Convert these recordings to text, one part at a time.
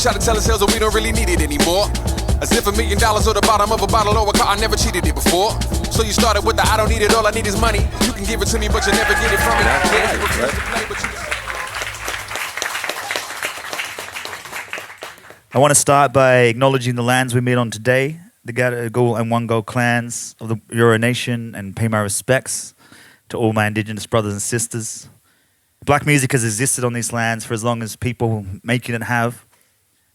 try to tell ourselves that we don't really need it anymore. As if $1 million or the bottom of a bottle or a car, I never cheated it before. So you started with the I don't need it, all I need is money. You can give it to me, but you'll never get it from me. I want to start by acknowledging the lands we meet on today, the Gadigal and Wangal clans of the Eora Nation, and pay my respects to all my Indigenous brothers and sisters. Black music has existed on these lands for as long as people making it have,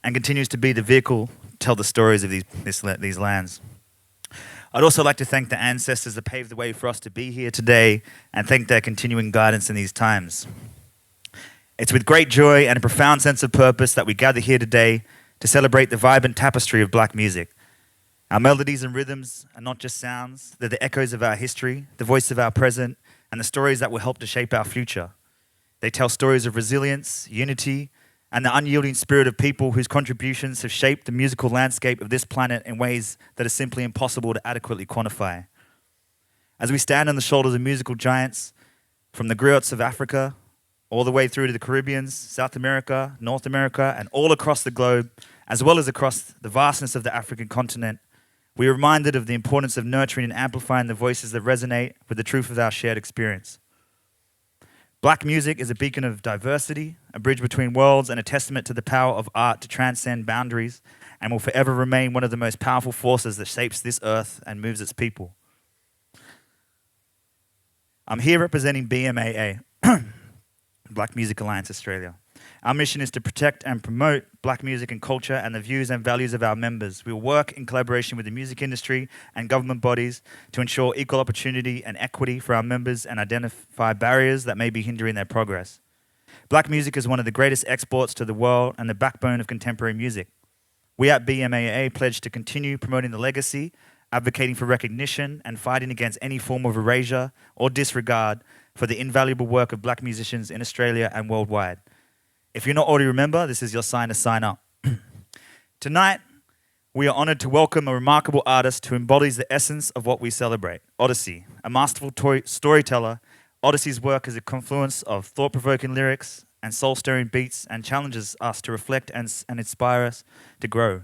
and continues to be the vehicle to tell the stories of these lands. I'd also like to thank the ancestors that paved the way for us to be here today, and thank their continuing guidance in these times. It's with great joy and a profound sense of purpose that we gather here today to celebrate the vibrant tapestry of black music. Our melodies and rhythms are not just sounds, they're the echoes of our history, the voice of our present, and the stories that will help to shape our future. They tell stories of resilience, unity, and the unyielding spirit of people whose contributions have shaped the musical landscape of this planet in ways that are simply impossible to adequately quantify. As we stand on the shoulders of musical giants, from the griots of Africa, all the way through to the Caribbean, South America, North America, and all across the globe, as well as across the vastness of the African continent, we are reminded of the importance of nurturing and amplifying the voices that resonate with the truth of our shared experience. Black music is a beacon of diversity, a bridge between worlds, and a testament to the power of art to transcend boundaries, and will forever remain one of the most powerful forces that shapes this earth and moves its people. I'm here representing BMAA, Black Music Alliance Australia. Our mission is to protect and promote black music and culture and the views and values of our members. We will work in collaboration with the music industry and government bodies to ensure equal opportunity and equity for our members and identify barriers that may be hindering their progress. Black music is one of the greatest exports to the world and the backbone of contemporary music. We at BMAA pledge to continue promoting the legacy, advocating for recognition, and fighting against any form of erasure or disregard for the invaluable work of black musicians in Australia and worldwide. If you're not already a member, this is your sign to sign up. Tonight, we are honoured to welcome a remarkable artist who embodies the essence of what we celebrate, Oddisee. A masterful storyteller, Oddisee's work is a confluence of thought-provoking lyrics and soul-stirring beats and challenges us to reflect and inspire us to grow.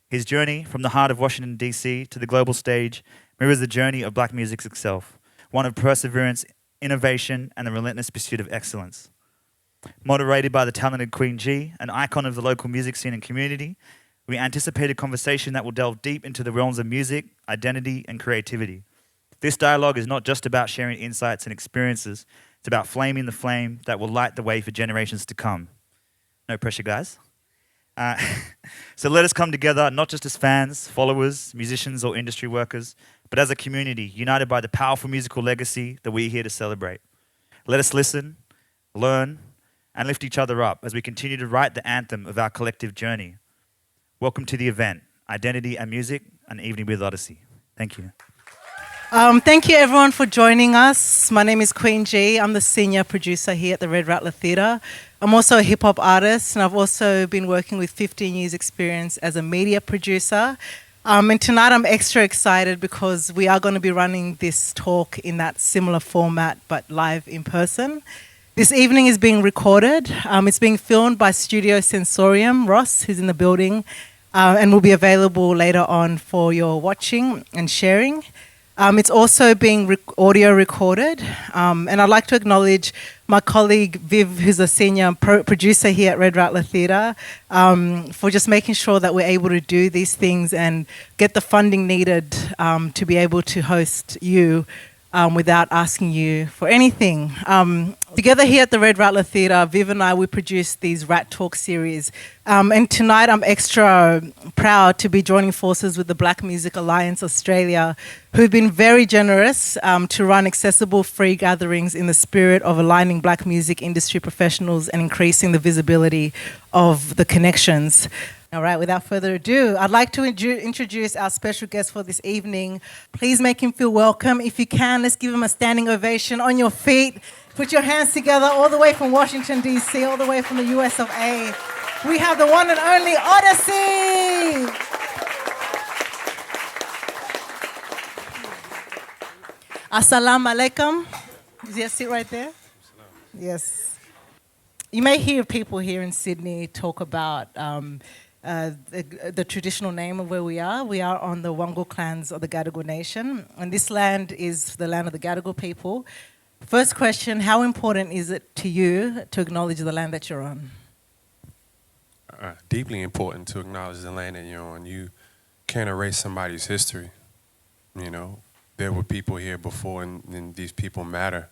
His journey from the heart of Washington, D.C. to the global stage mirrors the journey of black music itself, one of perseverance, innovation, and the relentless pursuit of excellence. Moderated by the talented Queen G, an icon of the local music scene and community, we anticipate a conversation that will delve deep into the realms of music, identity, and creativity. This dialogue is not just about sharing insights and experiences, it's about flaming the flame that will light the way for generations to come. No pressure, guys. So let us come together, not just as fans, followers, musicians, or industry workers, but as a community, united by the powerful musical legacy that we're here to celebrate. Let us listen, learn, and lift each other up as we continue to write the anthem of our collective journey. Welcome to the event, Identity and Music, an Evening with Oddisee. Thank you. Thank you everyone for joining us. My name is Queen G. I'm the senior producer here at the Rattler Theatre. I'm also a hip hop artist, and I've also been working with 15 years experience as a media producer. And tonight I'm extra excited because we are going to be running this talk in that similar format, but live in person. This evening is being recorded. It's being filmed by Studio Sensorium, Ross, who's in the building, and will be available later on for your watching and sharing. It's also being audio recorded, and I'd like to acknowledge my colleague Viv, who's a senior producer here at Rattler Theatre, for just making sure that we're able to do these things and get the funding needed to be able to host you without asking you for anything. Together here at the Rattler Theatre, Viv and I, we produced these Rat Talk series. And tonight I'm extra proud to be joining forces with the Black Music Alliance Australia, who've been very generous to run accessible free gatherings in the spirit of aligning black music industry professionals and increasing the visibility of the connections. All right, without further ado, I'd like to introduce our special guest for this evening. Please make him feel welcome. If you can, let's give him a standing ovation on your feet. Put your hands together all the way from Washington, D.C., all the way from the US of A. We have the one and only Oddisee! Assalamu alaikum. Is there a seat right there? Yes. you may hear people here in Sydney talk about the traditional name of where we are. We are on the Wangal clans of the Gadigal Nation, and this land is the land of the Gadigal people. First question, how important is it to you to acknowledge the land that you're on? Deeply important to acknowledge the land that you're on. You can't erase somebody's history. You know, there were people here before, and these people matter,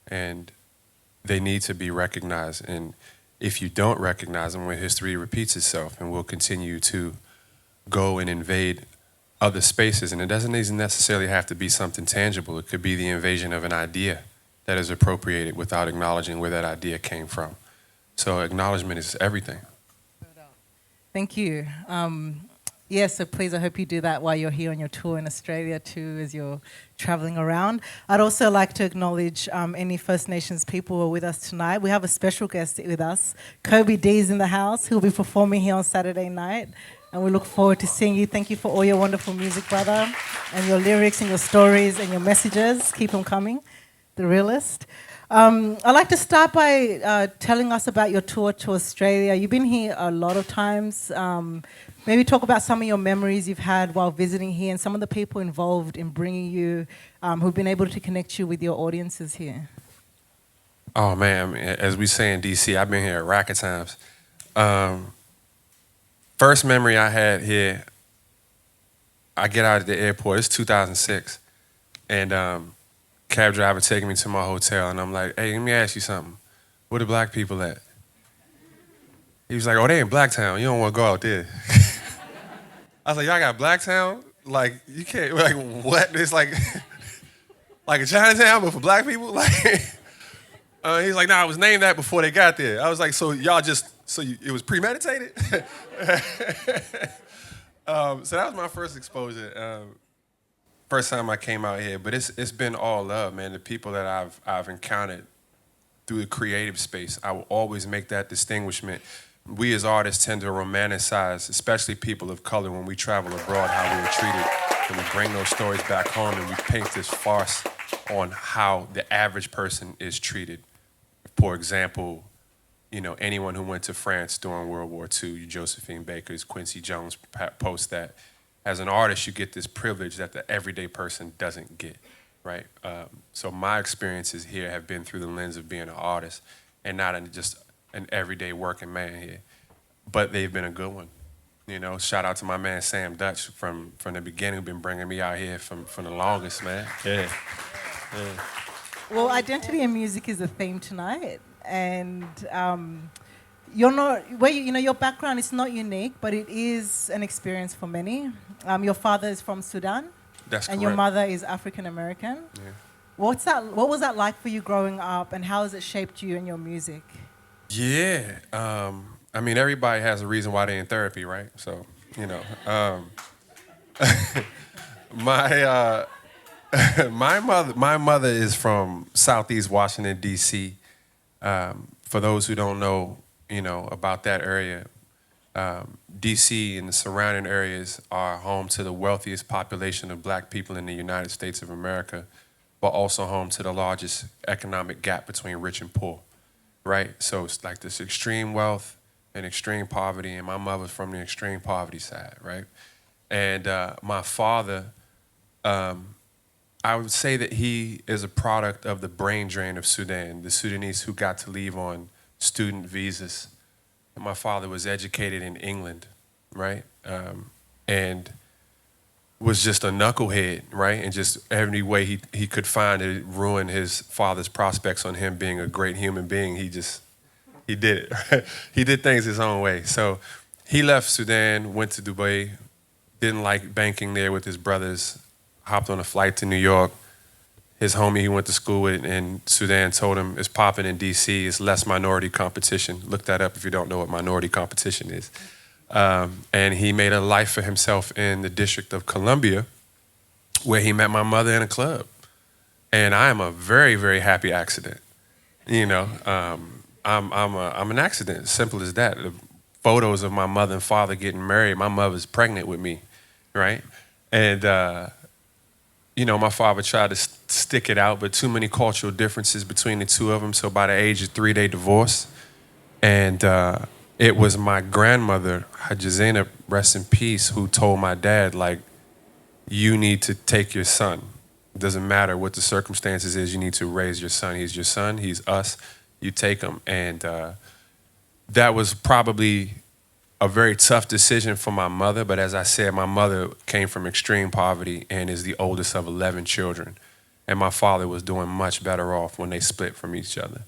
and they need to be recognized. And if you don't recognize them, when history repeats itself, and will continue to go and invade other spaces, and it doesn't even necessarily have to be something tangible. It could be the invasion of an idea that is appropriated without acknowledging where that idea came from. So acknowledgement is everything. Thank you. Yeah, so please, I hope you do that while you're here on your tour in Australia too, as you're traveling around. I'd also like to acknowledge any First Nations people who are with us tonight. We have a special guest with us. Kobe D's in the house, who'll be performing here on Saturday night. And we look forward to seeing you. Thank you for all your wonderful music, brother, and your lyrics and your stories and your messages. Keep them coming. The Realist. I'd like to start by telling us about your tour to Australia. You've been here a lot of times. Maybe talk about some of your memories you've had while visiting here and some of the people involved in bringing you, who've been able to connect you with your audiences here. Oh man, as we say in DC, I've been here a rack of times. First memory I had here, I get out of the airport, it's 2006, and cab driver taking me to my hotel, and I'm like, hey, let me ask you something. Where the black people at? He was like, oh, they in Blacktown. You don't want to go out there. I was like, y'all got Blacktown? Like, you can't, like, what? It's like, like a Chinatown, but for black people? Like, he's like, nah, it was named that before they got there. I was like, so y'all just, it was premeditated? So that was my first exposure. First time I came out here, but it's been all love, man. The people that I've encountered through the creative space, I will always make that distinguishment. We as artists tend to romanticize, especially people of color, when we travel abroad, how we are treated, and we bring those stories back home, and we paint this farce on how the average person is treated. For example, you know, anyone who went to France during World War II, Josephine Baker's, Quincy Jones post that. As an artist, you get this privilege that the everyday person doesn't get, right? So my experiences here have been through the lens of being an artist and not just an everyday working man here. But they've been a good one. You know, shout out to my man Sam Dutch from the beginning, who's been bringing me out here from the longest, man. Yeah. Well, identity and music is the theme tonight, and you're not, well, you know, your background is not unique, but it is an experience for many. Your father is from Sudan. That's and correct. Your mother is African American. Yeah. What was that like for you growing up, and how has it shaped you and your music? Yeah. I mean, everybody has a reason why they're in therapy, right? So, you know, my mother is from Southeast Washington, D.C. For those who don't know, you know, about that area, D.C. and the surrounding areas are home to the wealthiest population of black people in the United States of America, but also home to the largest economic gap between rich and poor, right? So it's like this extreme wealth and extreme poverty, and my mother's from the extreme poverty side, right? And my father, I would say that he is a product of the brain drain of Sudan, the Sudanese who got to leave on student visas. And my father was educated in England, right? And was just a knucklehead, right? And just every way he could find to ruin his father's prospects on him being a great human being, he did it, right? He did things his own way. So he left Sudan, went to Dubai, didn't like banking there with his brothers, hopped on a flight to New York. His homie he went to school with in Sudan told him it's popping in DC, it's less minority competition. Look that up if you don't know what minority competition is. And he made a life for himself in the District of Columbia, where he met my mother in a club. And I am a very, very happy accident. You know, I'm an accident, simple as that. The photos of my mother and father getting married, my mother's pregnant with me, right? And you know, my father tried to stick it out, but too many cultural differences between the two of them. So by the age of 3, they divorced. And it was my grandmother, Hajazena, rest in peace, who told my dad, like, you need to take your son. It doesn't matter what the circumstances is, you need to raise your son. He's your son, he's us, you take him. And that was probably a very tough decision for my mother, but as I said, my mother came from extreme poverty and is the oldest of 11 children. And my father was doing much better off when they split from each other.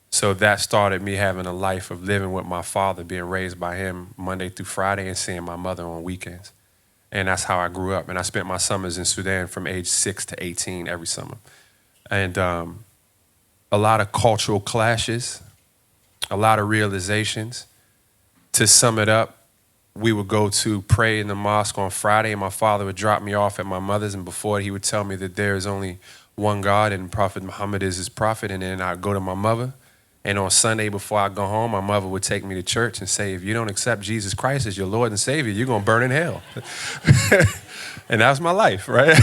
So that started me having a life of living with my father, being raised by him Monday through Friday and seeing my mother on weekends. And that's how I grew up. And I spent my summers in Sudan from age 6 to 18 every summer. And a lot of cultural clashes, a lot of realizations. To sum it up, we would go to pray in the mosque on Friday, and my father would drop me off at my mother's, and before he would tell me that there is only one God and Prophet Muhammad is his prophet, and then I'd go to my mother. And on Sunday before I go home, my mother would take me to church and say, if you don't accept Jesus Christ as your Lord and Savior, you're going to burn in hell. And that was my life, right?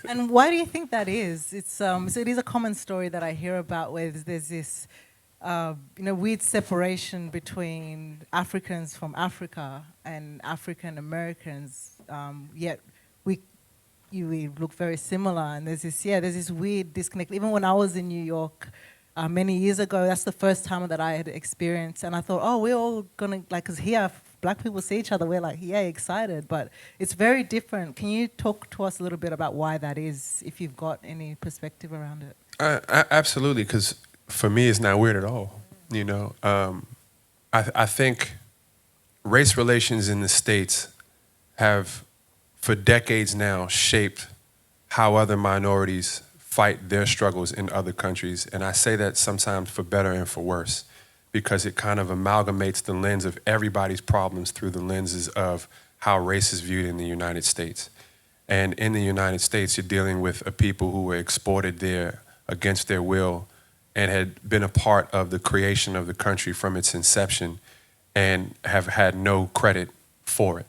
And why do you think that is? It's so it is a common story that I hear about where there's this weird separation between Africans from Africa and African Americans. Yet we look very similar, and there's this weird disconnect. Even when I was in New York many years ago, that's the first time that I had experienced, and I thought, oh, we're all gonna because here Black people see each other, we're like, yeah, excited, but it's very different. Can you talk to us a little bit about why that is, if you've got any perspective around it? Absolutely, because for me, it's not weird at all. You know, I think race relations in the States have, for decades now, shaped how other minorities fight their struggles in other countries. And I say that sometimes for better and for worse, because it kind of amalgamates the lens of everybody's problems through the lenses of how race is viewed in the United States. And in the United States, you're dealing with a people who were exported there against their will and had been a part of the creation of the country from its inception and have had no credit for it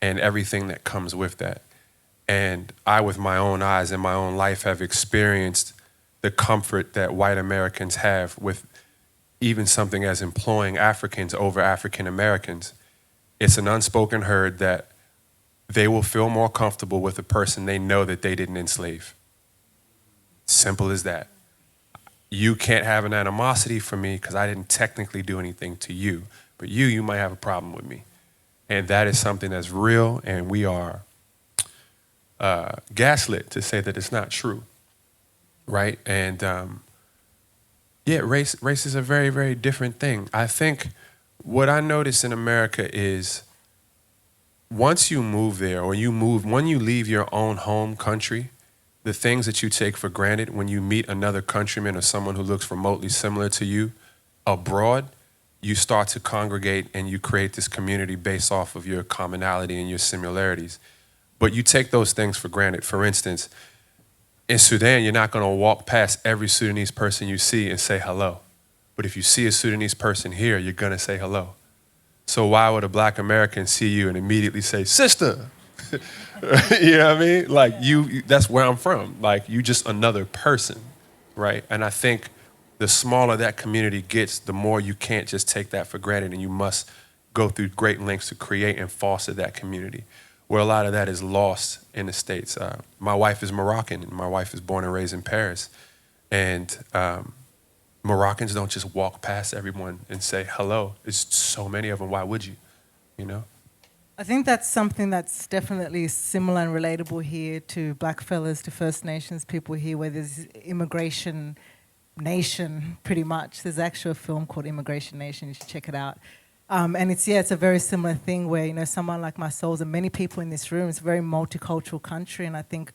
and everything that comes with that. And I, with my own eyes and my own life, have experienced the comfort that white Americans have with even something as employing Africans over African Americans. It's an unspoken herd that they will feel more comfortable with a person they know that they didn't enslave. Simple as that. You can't have an animosity for me because I didn't technically do anything to you, but you might have a problem with me. And that is something that's real, and we are gaslit to say that it's not true, right? And race is a very, very different thing. I think what I notice in America is once you move there, or when you leave your own home country, the things that you take for granted when you meet another countryman or someone who looks remotely similar to you abroad, you start to congregate and you create this community based off of your commonality and your similarities. But you take those things for granted. For instance, in Sudan, you're not going to walk past every Sudanese person you see and say hello. But if you see a Sudanese person here, you're going to say hello. So why would a Black American see you and immediately say, sister? You know what I mean? Like, that's where I'm from. Like, you just another person, right? And I think the smaller that community gets, the more you can't just take that for granted, and you must go through great lengths to create and foster that community, where a lot of that is lost in the States. My wife is Moroccan, and my wife is born and raised in Paris. And Moroccans don't just walk past everyone and say hello. There's so many of them. Why would you? You know? I think that's something that's definitely similar and relatable here to Blackfellas, to First Nations people here, where there's immigration nation, pretty much. There's actually a film called Immigration Nation. You should check it out. And it's a very similar thing where, someone like myself and many people in this room, it's a very multicultural country, and I think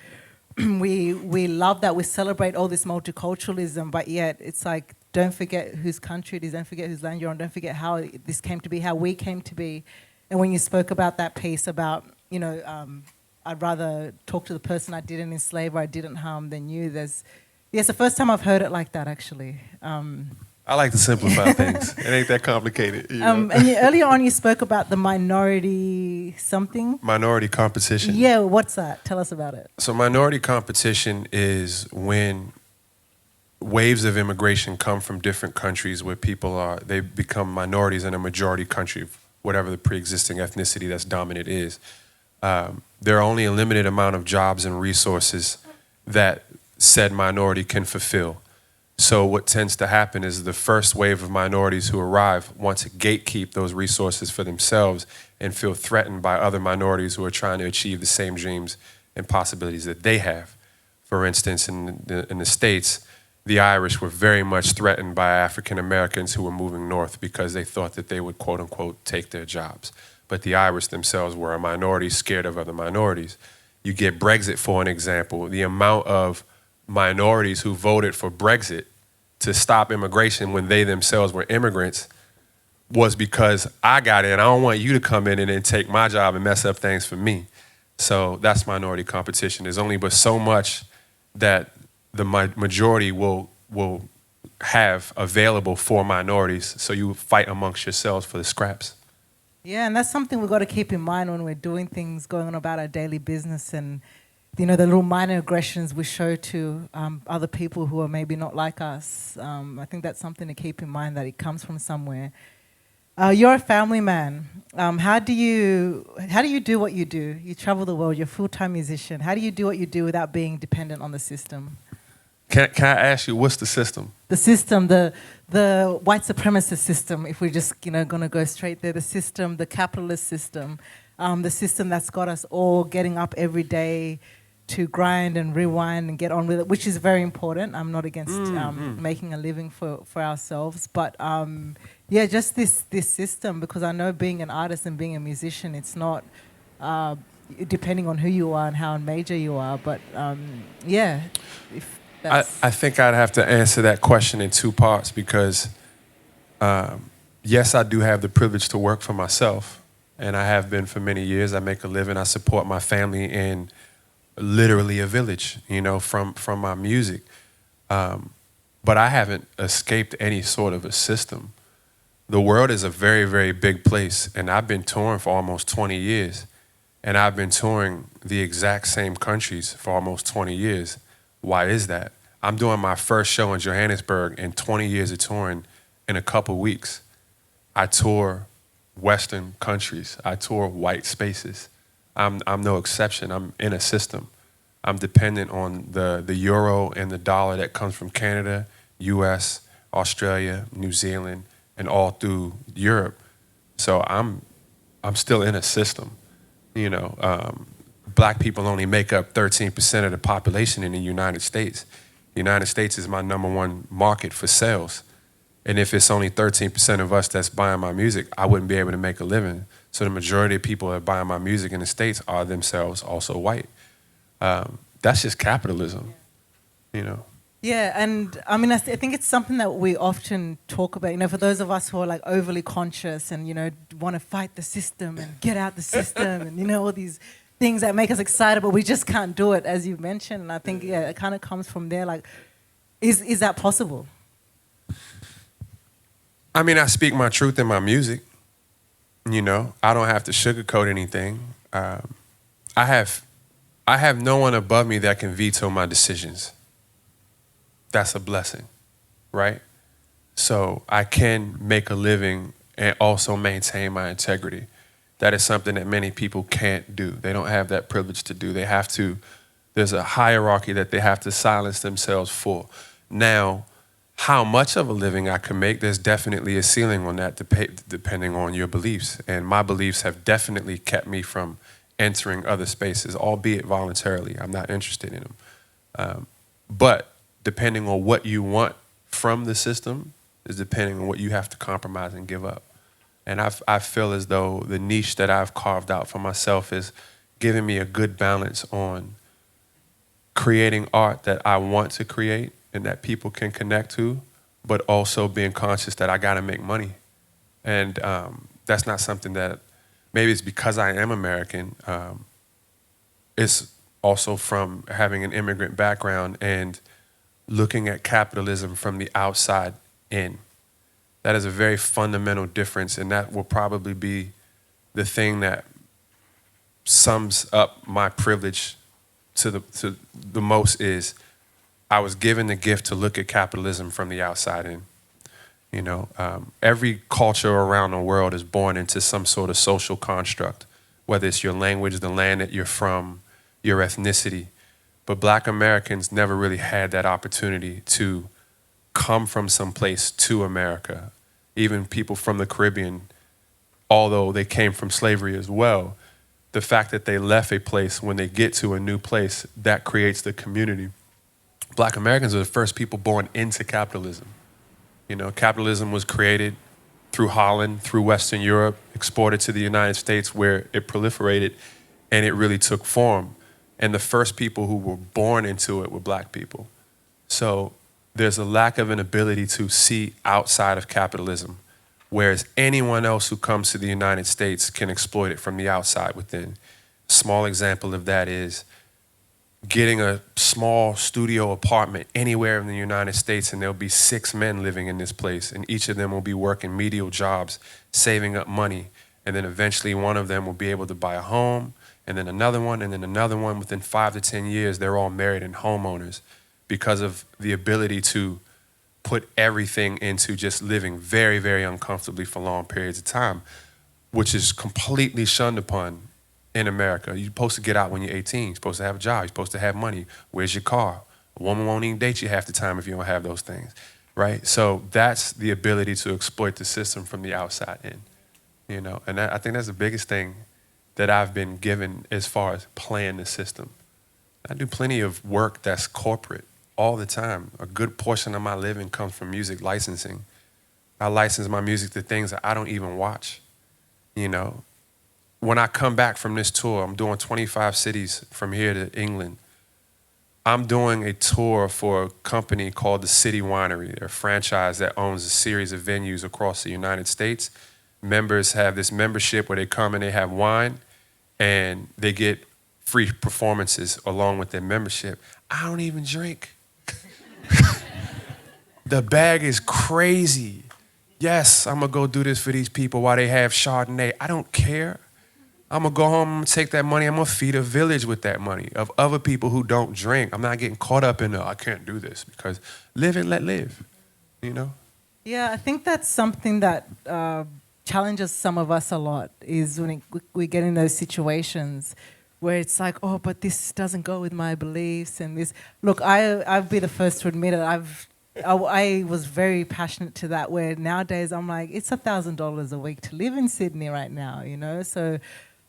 we love that. We celebrate all this multiculturalism, but yet it's like, don't forget whose country it is, don't forget whose land you're on, don't forget how this came to be, how we came to be. And when you spoke about that piece about, I'd rather talk to the person I didn't enslave or I didn't harm than you, it's the first time I've heard it like that, actually. I like to simplify things. It ain't that complicated. And earlier on you spoke about the minority something? Minority competition. Yeah, what's that? Tell us about it. So minority competition is when waves of immigration come from different countries where they become minorities in a majority country, whatever the pre-existing ethnicity that's dominant is. There are only a limited amount of jobs and resources that said minority can fulfill. So what tends to happen is the first wave of minorities who arrive want to gatekeep those resources for themselves and feel threatened by other minorities who are trying to achieve the same dreams and possibilities that they have. For instance, in the States, the Irish were very much threatened by African Americans who were moving north because they thought that they would, quote unquote, take their jobs. But the Irish themselves were a minority scared of other minorities. You get Brexit, for an example. The amount of minorities who voted for Brexit to stop immigration when they themselves were immigrants was because I got in. I don't want you to come in and then take my job and mess up things for me. So that's minority competition. There's only but so much that the majority will have available for minorities. So you fight amongst yourselves for the scraps. Yeah, and that's something we've got to keep in mind when we're doing things, going on about our daily business, and the little minor aggressions we show to other people who are maybe not like us. I think that's something to keep in mind, that it comes from somewhere. You're a family man. How do you do what you do? You travel the world. You're a full-time musician. How do you do what you do without being dependent on the system? Can I ask you, what's the system? The system, the white supremacist system, if we're just going to go straight there. The system, the capitalist system, the system that's got us all getting up every day to grind and rewind and get on with it, which is very important. I'm not against making a living for ourselves, but just this system, because I know being an artist and being a musician, it's not depending on who you are and how major you are, but if that's... I think I'd have to answer that question in two parts, because yes, I do have the privilege to work for myself, and I have been for many years. I make a living. I support my family in literally a village, from my music. But I haven't escaped any sort of a system. The world is a very, very big place, and I've been touring for almost 20 years, and I've been touring the exact same countries for almost 20 years. Why is that? I'm doing my first show in Johannesburg in 20 years of touring in a couple weeks. I tour Western countries. I tour white spaces. I'm no exception. I'm in a system. I'm dependent on the euro and the dollar that comes from Canada, US, Australia, New Zealand, and all through Europe. So I'm still in a system. Black people only make up 13% of the population in the United States. The United States is my #1 market for sales. And if it's only 13% of us that's buying my music, I wouldn't be able to make a living. So the majority of people that are buying my music in the States are themselves also white. That's just capitalism, Yeah, and I think it's something that we often talk about. For those of us who are like overly conscious and want to fight the system and get out the system and all these things that make us excited, but we just can't do it, as you mentioned. And I think it kind of comes from there. Like, is that possible? I speak my truth in my music. I don't have to sugarcoat anything. I have no one above me that can veto my decisions. That's a blessing, right? So I can make a living and also maintain my integrity. That is something that many people can't do. They don't have that privilege to do. There's a hierarchy that they have to silence themselves for. Now, how much of a living I can make, there's definitely a ceiling on that depending on your beliefs. And my beliefs have definitely kept me from entering other spaces, albeit voluntarily. I'm not interested in them. But depending on what you want from the system is depending on what you have to compromise and give up. And I feel as though the niche that I've carved out for myself is giving me a good balance on creating art that I want to create and that people can connect to, but also being conscious that I gotta make money. And that's not something that, maybe it's because I am American, it's also from having an immigrant background and looking at capitalism from the outside in. That is a very fundamental difference, and that will probably be the thing that sums up my privilege to the most is I was given the gift to look at capitalism from the outside in. You know, every culture around the world is born into some sort of social construct, whether it's your language, the land that you're from, your ethnicity. But Black Americans never really had that opportunity to come from some place to America. Even people from the Caribbean, although they came from slavery as well, the fact that they left a place, when they get to a new place, that creates the community. Black Americans are the first people born into capitalism. You know, capitalism was created through Holland, through Western Europe, exported to the United States where it proliferated and it really took form. And the first people who were born into it were Black people. So there's a lack of an ability to see outside of capitalism, whereas anyone else who comes to the United States can exploit it from the outside within. A small example of that is getting a small studio apartment anywhere in the United States, and there'll be 6 men living in this place, and each of them will be working menial jobs, saving up money, and then eventually one of them will be able to buy a home, and then another one, and then another one. Within 5 to 10 years, they're all married and homeowners because of the ability to put everything into just living very, very uncomfortably for long periods of time, which is completely shunned upon in America. You're supposed to get out when you're 18. You're supposed to have a job. You're supposed to have money. Where's your car? A woman won't even date you half the time if you don't have those things, right? So that's the ability to exploit the system from the outside in, you know? And I think that's the biggest thing that I've been given as far as playing the system. I do plenty of work that's corporate all the time. A good portion of my living comes from music licensing. I license my music to things that I don't even watch, you know? When I come back from this tour, I'm doing 25 cities from here to England. I'm doing a tour for a company called the City Winery. They're a franchise that owns a series of venues across the United States. Members have this membership where they come and they have wine and they get free performances along with their membership. I don't even drink. The bag is crazy. Yes, I'm gonna go do this for these people while they have Chardonnay. I don't care. I'm gonna go home and take that money. I'm gonna feed a village with that money of other people who don't drink. I'm not getting caught up in I can't do this, because live and let live, you know? Yeah, I think that's something that challenges some of us a lot, is when we get in those situations where it's like, oh, but this doesn't go with my beliefs and this. Look, I'll be the first to admit it. I was very passionate to that, where nowadays I'm like, it's $1,000 a week to live in Sydney right now, you know? So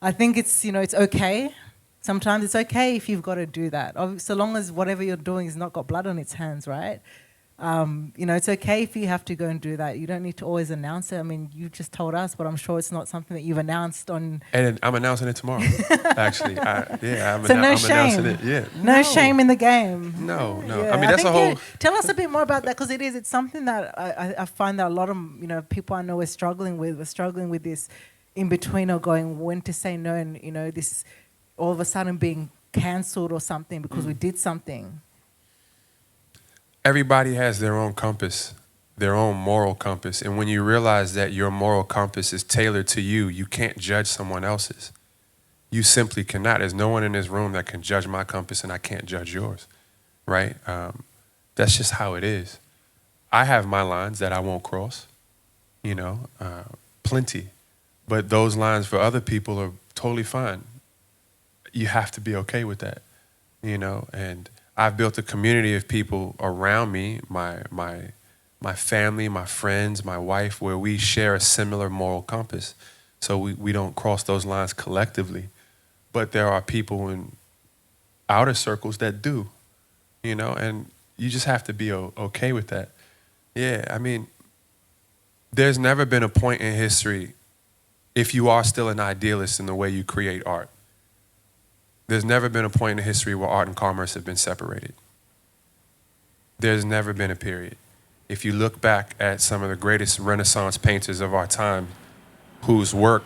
I think it's, you know, it's okay. Sometimes it's okay if you've got to do that. So long as whatever you're doing has not got blood on its hands, right? You know, it's okay if you have to go and do that. You don't need to always announce it. I mean, you just told us, but I'm sure it's not something that you've announced on. And I'm announcing it tomorrow, actually. I'm So no announcing shame. it. Yeah. No shame in the game. No. Yeah, I mean, that's a whole. Tell us a bit more about that, because it's something that I find that a lot of, you know, people I know are struggling with. We're struggling with this in between, or going when to say no, and, you know, this all of a sudden being cancelled or something because we did something. Everybody has their own compass, their own moral compass. And when you realize that your moral compass is tailored to you, you can't judge someone else's. You simply cannot. There's no one in this room that can judge my compass, and I can't judge yours, right? That's just how it is. I have my lines that I won't cross, you know, plenty. But those lines for other people are totally fine. You have to be okay with that, you know, and I've built a community of people around me, my family, my friends, my wife, where we share a similar moral compass. So we don't cross those lines collectively. But there are people in outer circles that do, you know, and you just have to be okay with that. Yeah, I mean, there's never been a point in history, if you are still an idealist in the way you create art, there's never been a point in history where art and commerce have been separated. There's never been a period. If you look back at some of the greatest Renaissance painters of our time, whose work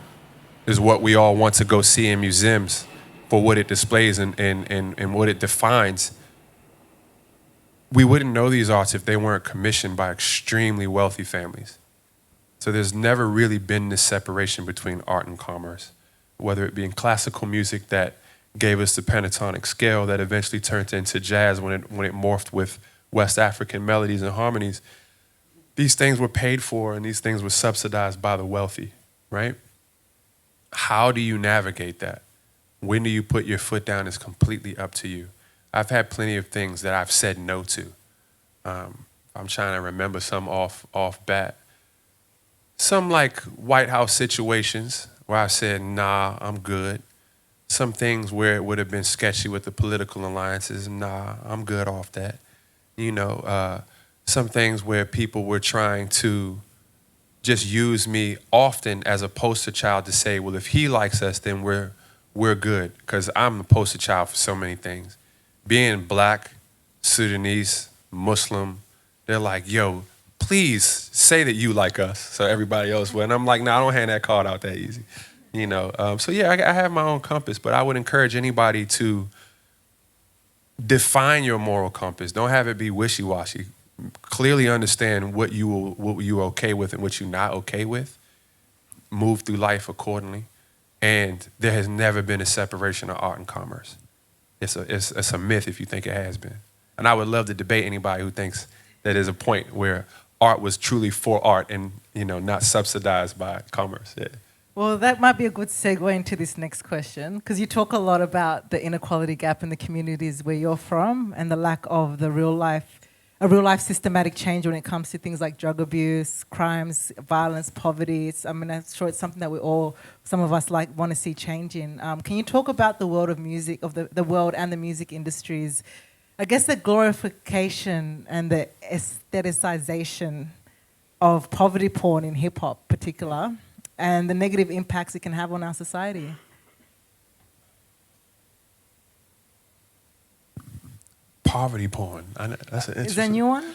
is what we all want to go see in museums for what it displays and what it defines, we wouldn't know these arts if they weren't commissioned by extremely wealthy families. So there's never really been this separation between art and commerce, whether it be in classical music that gave us the pentatonic scale that eventually turned into jazz when it morphed with West African melodies and harmonies. These things were paid for and these things were subsidized by the wealthy, right? How do you navigate that? When do you put your foot down is completely up to you. I've had plenty of things that I've said no to. I'm trying to remember some off bat. Some like White House situations where I said, nah, I'm good. Some things where it would have been sketchy with the political alliances, nah, I'm good off that. Some things where people were trying to just use me often as a poster child to say, well, if he likes us, then we're good. Because I'm the poster child for so many things. Being black, Sudanese, Muslim, they're like, yo, please say that you like us so everybody else will. And I'm like, nah, I don't hand that card out that easy. So yeah, I have my own compass, but I would encourage anybody to define your moral compass. Don't have it be wishy-washy. Clearly understand what you're okay with and what you're not okay with. Move through life accordingly. And there has never been a separation of art and commerce. It's a myth if you think it has been. And I would love to debate anybody who thinks that there's a point where art was truly for art and not subsidized by commerce. Yeah. Well, that might be a good segue into this next question, because you talk a lot about the inequality gap in the communities where you're from and the lack of a real life systematic change when it comes to things like drug abuse, crimes, violence, poverty. I'm sure it's something that some of us want to see change in. Can you talk about the world of music, of the world and the music industries? I guess the glorification and the aestheticization of poverty porn in hip hop, particular, and the negative impacts it can have on our society. Poverty porn. That's an interesting. Is that a new one?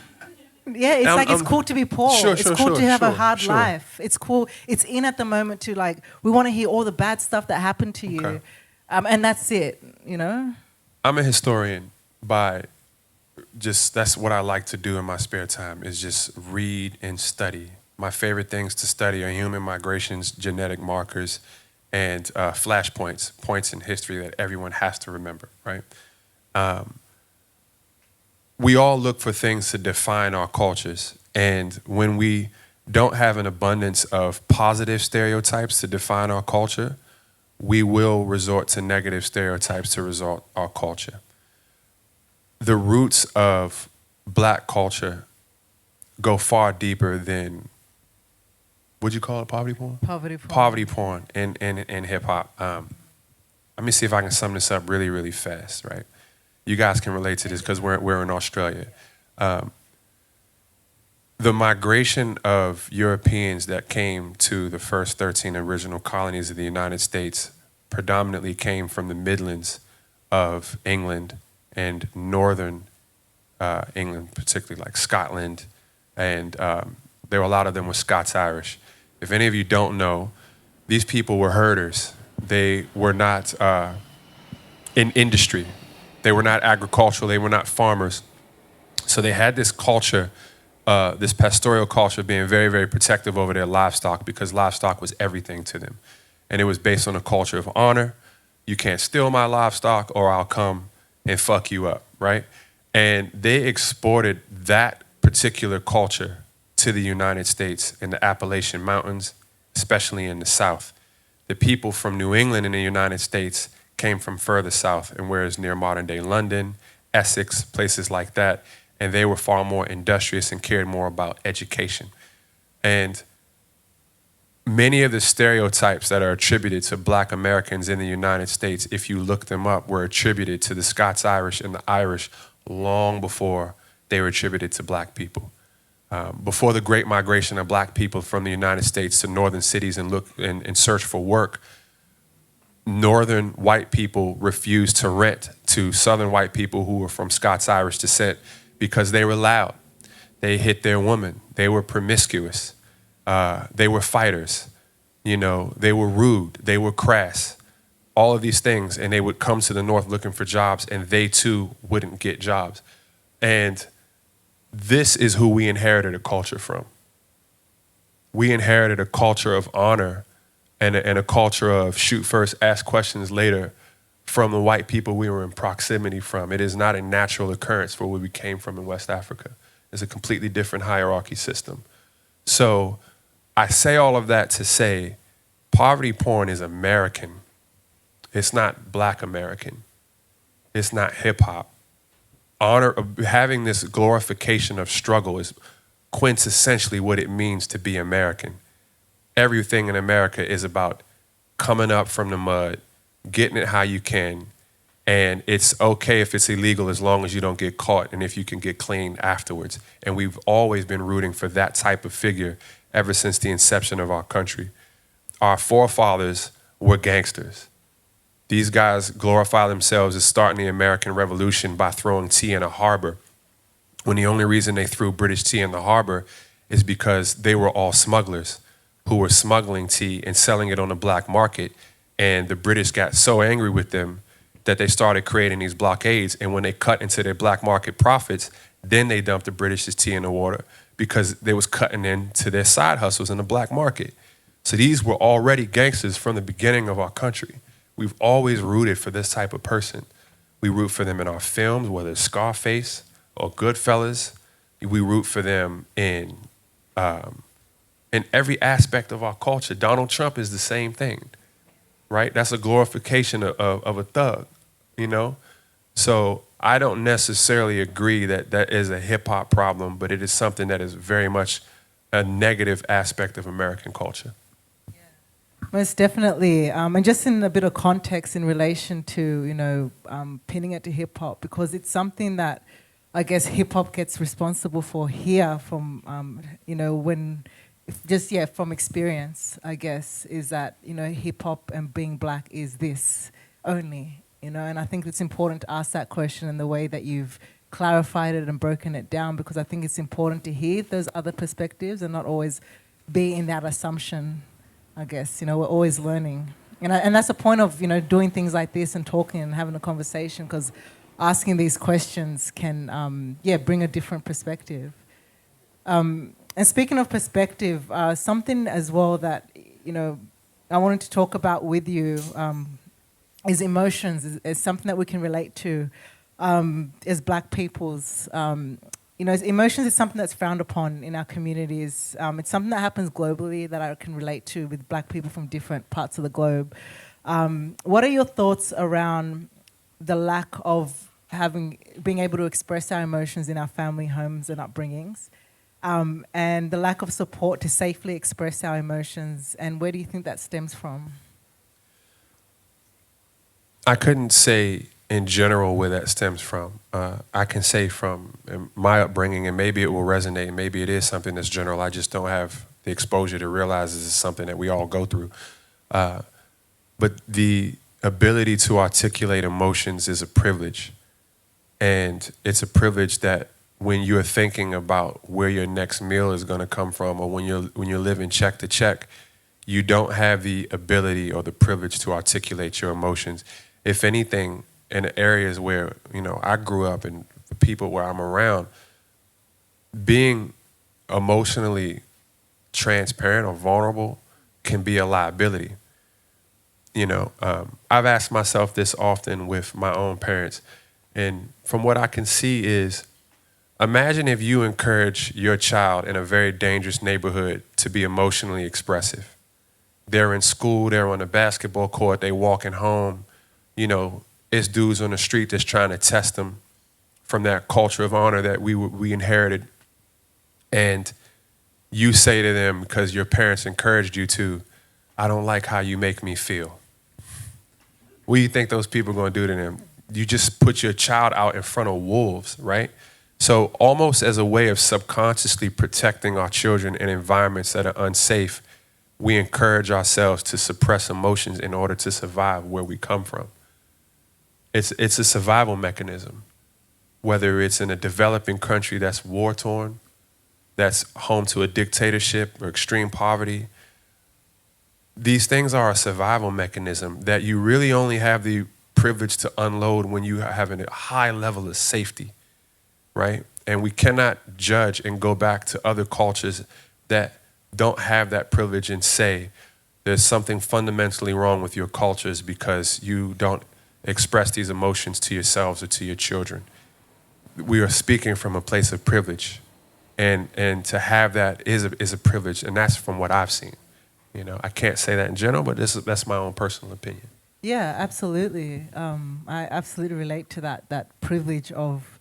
Yeah, it's it's cool to be poor. It's cool to have a hard life. It's cool. It's in at the moment to we want to hear all the bad stuff that happened to you. Okay. And that's it, I'm a historian that's what I like to do in my spare time is just read and study. My favorite things to study are human migrations, genetic markers, and flashpoints, points in history that everyone has to remember, right? We all look for things to define our cultures. And when we don't have an abundance of positive stereotypes to define our culture, we will resort to negative stereotypes to result our culture. The roots of black culture go far deeper than, what'd you call it, poverty porn? Poverty porn. Poverty porn in hip hop. Let me see if I can sum this up really, really fast, right? You guys can relate to this because we're in Australia. The migration of Europeans that came to the first 13 original colonies of the United States predominantly came from the Midlands of England and northern England, particularly like Scotland, and there were a lot of them were Scots-Irish. If any of you don't know, these people were herders. They were not in industry. They were not agricultural. They were not farmers. So they had this culture, this pastoral culture, being very, very protective over their livestock because livestock was everything to them. And it was based on a culture of honor. You can't steal my livestock or I'll come and fuck you up, right? And they exported that particular culture to the United States in the Appalachian Mountains, especially in the South. The people from New England in the United States came from further south, and whereas near modern-day London, Essex, places like that, and they were far more industrious and cared more about education. And many of the stereotypes that are attributed to black Americans in the United States, if you look them up, were attributed to the Scots-Irish and the Irish long before they were attributed to black people. Before the Great Migration of black people from the United States to northern cities and search for work, northern white people refused to rent to southern white people who were from Scots-Irish descent because they were loud. They hit their women. They were promiscuous. They were fighters. They were rude. They were crass. All of these things. And they would come to the north looking for jobs, and they too wouldn't get jobs. And this is who we inherited a culture from. We inherited a culture of honor and a culture of shoot first, ask questions later from the white people we were in proximity from. It is not a natural occurrence for where we came from in West Africa. It's a completely different hierarchy system. So I say all of that to say poverty porn is American. It's not Black American. It's not hip hop. Having this glorification of struggle is quintessentially what it means to be American. Everything in America is about coming up from the mud, getting it how you can, and it's okay if it's illegal as long as you don't get caught and if you can get clean afterwards. And we've always been rooting for that type of figure ever since the inception of our country. Our forefathers were gangsters. These guys glorify themselves as starting the American Revolution by throwing tea in a harbor, when the only reason they threw British tea in the harbor is because they were all smugglers who were smuggling tea and selling it on the black market. And the British got so angry with them that they started creating these blockades. And when they cut into their black market profits, then they dumped the British's tea in the water because they was cutting into their side hustles in the black market. So these were already gangsters from the beginning of our country. We've always rooted for this type of person. We root for them in our films, whether it's Scarface or Goodfellas. We root for them in every aspect of our culture. Donald Trump is the same thing, right? That's a glorification of a thug, you know? So I don't necessarily agree that that is a hip hop problem, but it is something that is very much a negative aspect of American culture. Most definitely, and just in a bit of context in relation to, pinning it to hip hop, because it's something that I guess hip hop gets responsible for here from, from experience, I guess, is that, hip hop and being Black is this only, and I think it's important to ask that question in the way that you've clarified it and broken it down, because I think it's important to hear those other perspectives and not always be in that assumption. I guess, we're always learning. And that's the point of, doing things like this and talking and having a conversation, because asking these questions can, bring a different perspective. And speaking of perspective, something as well that, I wanted to talk about with you is emotions, is something that we can relate to as Black peoples. Emotions is something that's frowned upon in our communities. It's something that happens globally that I can relate to with Black people from different parts of the globe. What are your thoughts around the lack of being able to express our emotions in our family homes and upbringings, and the lack of support to safely express our emotions, and where do you think that stems from? I couldn't say in general where that stems from. I can say from my upbringing, and maybe it will resonate, and maybe it is something that's general. I just don't have the exposure to realize this is something that we all go through. But the ability to articulate emotions is a privilege. And it's a privilege that when you're thinking about where your next meal is going to come from, or when you're living check to check, you don't have the ability or the privilege to articulate your emotions. If anything, in the areas where, I grew up and the people where I'm around, being emotionally transparent or vulnerable can be a liability. I've asked myself this often with my own parents, and from what I can see is, imagine if you encourage your child in a very dangerous neighborhood to be emotionally expressive. They're in school, they're on the basketball court, they walking home, it's dudes on the street that's trying to test them from that culture of honor that we inherited. And you say to them, because your parents encouraged you to, I don't like how you make me feel. What do you think those people are going to do to them? You just put your child out in front of wolves, right? So almost as a way of subconsciously protecting our children in environments that are unsafe, we encourage ourselves to suppress emotions in order to survive where we come from. It's a survival mechanism, whether it's in a developing country that's war-torn, that's home to a dictatorship or extreme poverty. These things are a survival mechanism that you really only have the privilege to unload when you have a high level of safety, right? And we cannot judge and go back to other cultures that don't have that privilege and say there's something fundamentally wrong with your cultures because you don't express these emotions to yourselves or to your children. We are speaking from a place of privilege, and to have that is a privilege, and that's from what I've seen. You know, I can't say that in general, but that's my own personal opinion. Yeah, absolutely. I absolutely relate to that privilege of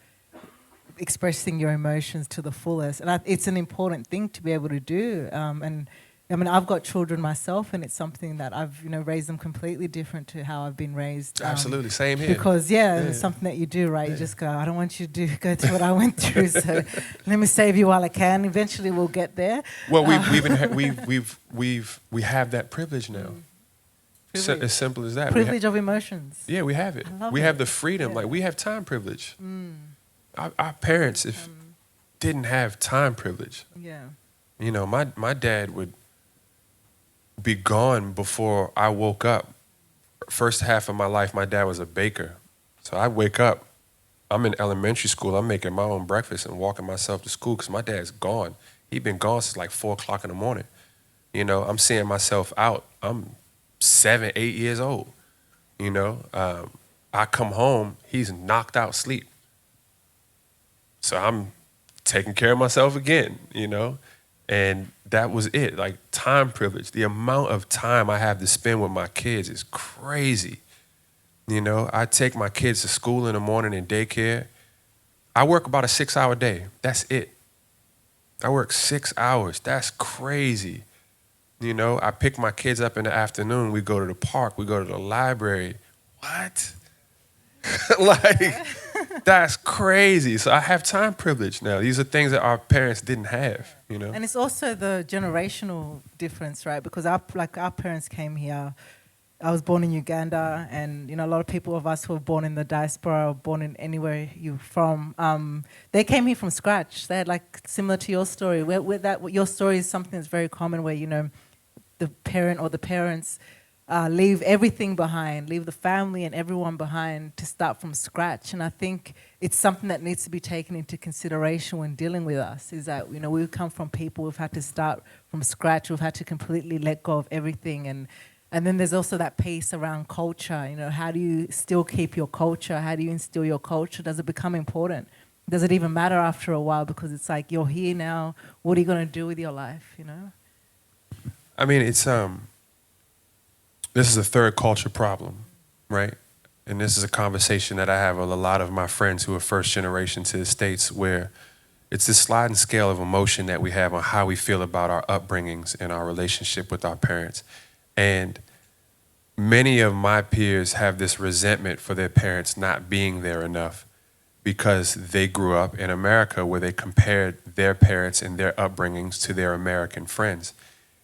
expressing your emotions to the fullest, and it's an important thing to be able to do. And I mean, I've got children myself, and it's something that I've raised them completely different to how I've been raised. Absolutely, same here. Because it's something that you do, right? You just go, I don't want you to go through what I went through, so let me save you while I can. Eventually, we'll get there. Well, we have that privilege now. As simple as that. Privilege of emotions. Yeah, we have it. We have the freedom. Like, we have time privilege. Our parents didn't have time privilege. Yeah. You know, my dad would be gone before I woke up. First half of my life, my dad was a baker. So I wake up, I'm in elementary school, I'm making my own breakfast and walking myself to school because my dad's gone. He'd been gone since like 4 o'clock in the morning. You know, I'm seeing myself out. I'm 7, 8 years old. You know, I come home, he's knocked out sleep. So I'm taking care of myself again, you know? And that was it, like time privilege. The amount of time I have to spend with my kids is crazy. You know, I take my kids to school in the morning and daycare. I work about a 6-hour day. That's it. I work 6 hours. That's crazy. You know, I pick my kids up in the afternoon. We go to the park. We go to the library. What? Like, that's crazy. So I have time privilege now. These are things that our parents didn't have, you know. And it's also the generational difference, right? Because our parents came here. I was born in Uganda, and a lot of people of us who were born in the diaspora or born in anywhere you're from, they came here from scratch. They had, like, similar to your story. Your story is something that's very common, where the parent or the parents leave everything behind, leave the family and everyone behind to start from scratch. And I think it's something that needs to be taken into consideration when dealing with us, is that, we've come from people who've had to start from scratch, who've had to completely let go of everything. And then there's also that piece around culture. How do you still keep your culture? How do you instill your culture? Does it become important? Does it even matter after a while? Because it's like, you're here now, what are you going to do with your life, I mean, it's this is a third culture problem, right? And this is a conversation that I have with a lot of my friends who are first generation to the States, where it's this sliding scale of emotion that we have on how we feel about our upbringings and our relationship with our parents. And many of my peers have this resentment for their parents not being there enough because they grew up in America, where they compared their parents and their upbringings to their American friends.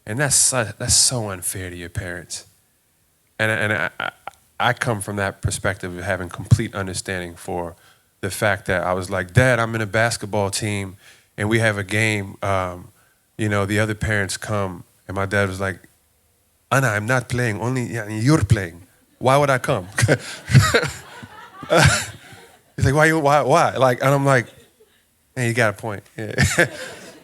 And that's so unfair to your parents. And I come from that perspective of having complete understanding for the fact that I was like, Dad, I'm in a basketball team and we have a game. The other parents come, and my dad was like, Anna, I'm not playing, only you're playing. Why would I come? He's like, why? Like, and I'm like, hey, you got a point. Yeah.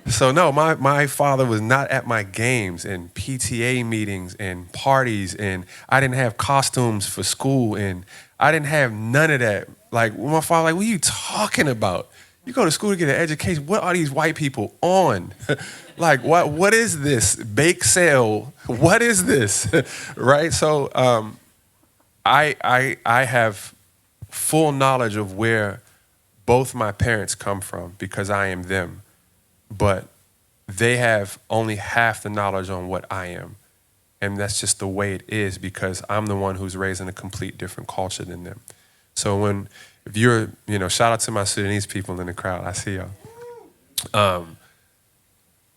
So no, my father was not at my games and PTA meetings and parties, and I didn't have costumes for school, and I didn't have none of that. Like, my father, like, what are you talking about? You go to school to get an education. What are these white people on? Like, what is this? Bake sale? What is this? Right? So I have full knowledge of where both my parents come from because I am them. But they have only half the knowledge on what I am. And that's just the way it is, because I'm the one who's raised in a complete different culture than them. So if you're, shout out to my Sudanese people in the crowd. I see y'all.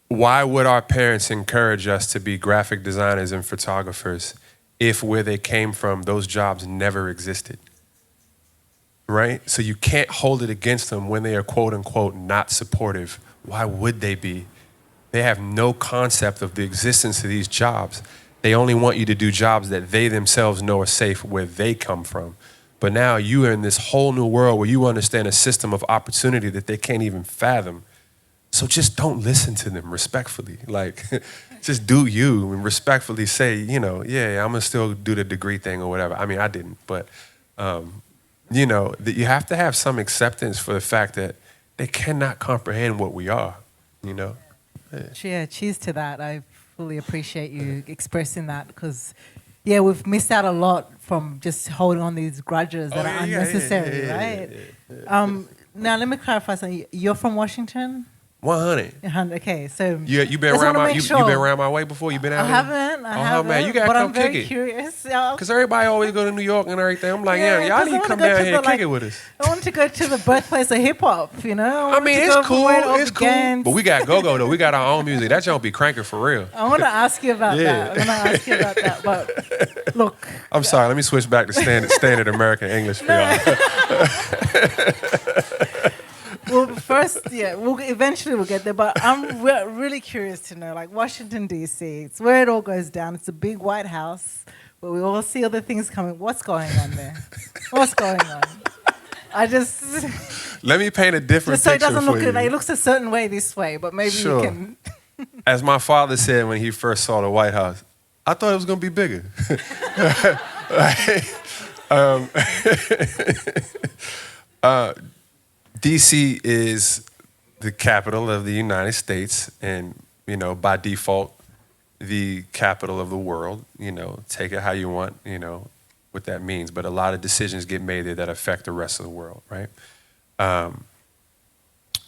Why would our parents encourage us to be graphic designers and photographers if where they came from, those jobs never existed? Right? So you can't hold it against them when they are, quote unquote, not supportive. Why would they be? They have no concept of the existence of these jobs. They only want you to do jobs that they themselves know are safe where they come from. But now you are in this whole new world where you understand a system of opportunity that they can't even fathom. So just don't listen to them respectfully. Like, just do you and respectfully say, yeah, I'm going to still do the degree thing or whatever. I mean, I didn't, but You know, that you have to have some acceptance for the fact that they cannot comprehend what we are, you know? Yeah, cheers to that. I fully appreciate you expressing that because, yeah, we've missed out a lot from just holding on these grudges that are unnecessary, right? Now, let me clarify something. You're from Washington? 100. Okay, so You been just around wanna my make sure. you been around my way before? You been out I here? haven't. I Oh, haven't. man, you gotta but come I'm very kick it. curious. Yeah, Because everybody always go to New York and everything. I'm like, Yeah, yeah, y'all 'cause need I to wanna come go down to here the, and kick like- it with us. I want to go to the birthplace of hip hop. You know. I mean, it's cool. It's cool. Began. But we got go-go, though. We got our own music. That don't be cranking for real. I want to ask you about Yeah. that. I want to ask you about that. But look, I'm sorry. Let me switch back to standard American English for y'all. well, first, yeah, eventually we'll get there. But I'm really curious to know, like Washington D.C. It's where it all goes down. It's a big White House where we all see other things coming. What's going on there? What's going on? I just Let me paint a different just so it picture doesn't for look. you. It looks a certain way this way, but maybe Sure. you can. As my father said when he first saw the White House, I thought it was going to be bigger. D.C. is the capital of the United States and, you know, by default, the capital of the world. You know, take it how you want, you know, what that means. But a lot of decisions get made there that affect the rest of the world, right?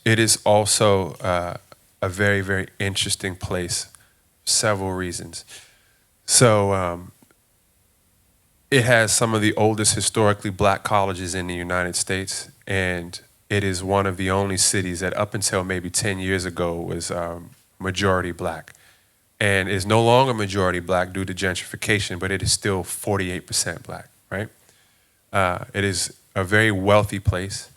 It is also a very, very interesting place, several reasons. So it has some of the oldest historically black colleges in the United States, and it is one of the only cities that up until maybe 10 years ago was majority black. And is no longer majority black due to gentrification, but it is still 48% black, right? It is a very wealthy place,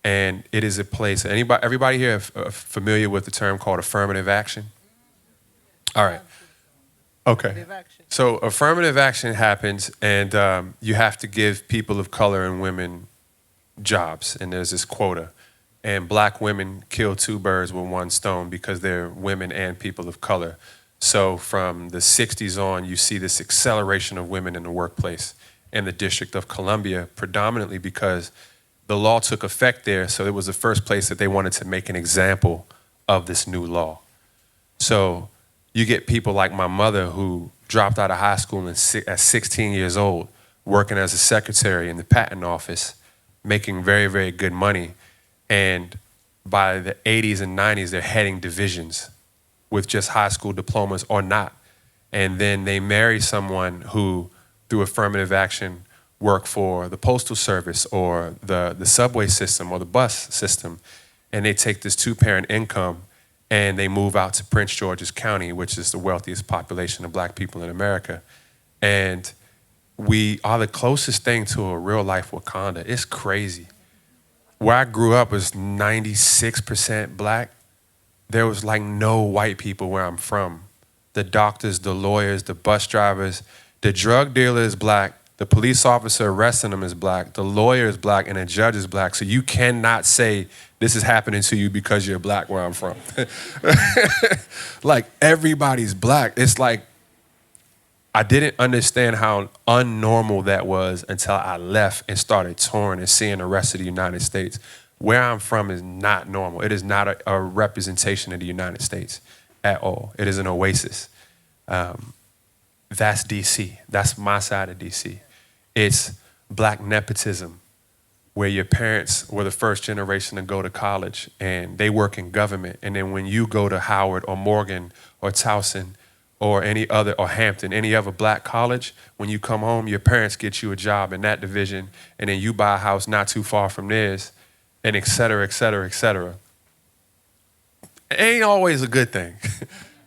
and it is a place, everybody here familiar with the term called affirmative action? All right. Okay. So affirmative action happens, and you have to give people of color and women jobs, and there's this quota. And black women kill two birds with one stone because they're women and people of color. So from the 60s on, you see this acceleration of women in the workplace in the District of Columbia, predominantly because the law took effect there, so it was the first place that they wanted to make an example of this new law. So you get people like my mother who dropped out of high school at 16 years old, working as a secretary in the patent office, making very, very good money. And by the 80s and 90s, they're heading divisions with just high school diplomas or not. And then they marry someone who, through affirmative action, work for the postal service or the subway system or the bus system. And they take this two-parent income and they move out to Prince George's County, which is the wealthiest population of black people in America. And we are the closest thing to a real-life Wakanda. It's crazy. Where I grew up was 96% black. There was like no white people where I'm from. The doctors, the lawyers, the bus drivers, the drug dealer is black, the police officer arresting them is black, the lawyer is black, and the judge is black. So you cannot say this is happening to you because you're black where I'm from. Like everybody's black. It's like I didn't understand how unnormal that was until I left and started touring and seeing the rest of the United States. Where I'm from is not normal. It is not a representation of the United States at all. It is an oasis. That's DC. That's my side of DC. It's black nepotism, where your parents were the first generation to go to college and they work in government. And then when you go to Howard or Morgan or Towson or any other, or Hampton, any other black college, when you come home, your parents get you a job in that division, and then you buy a house not too far from theirs, and et cetera, et cetera, et cetera. It ain't always a good thing.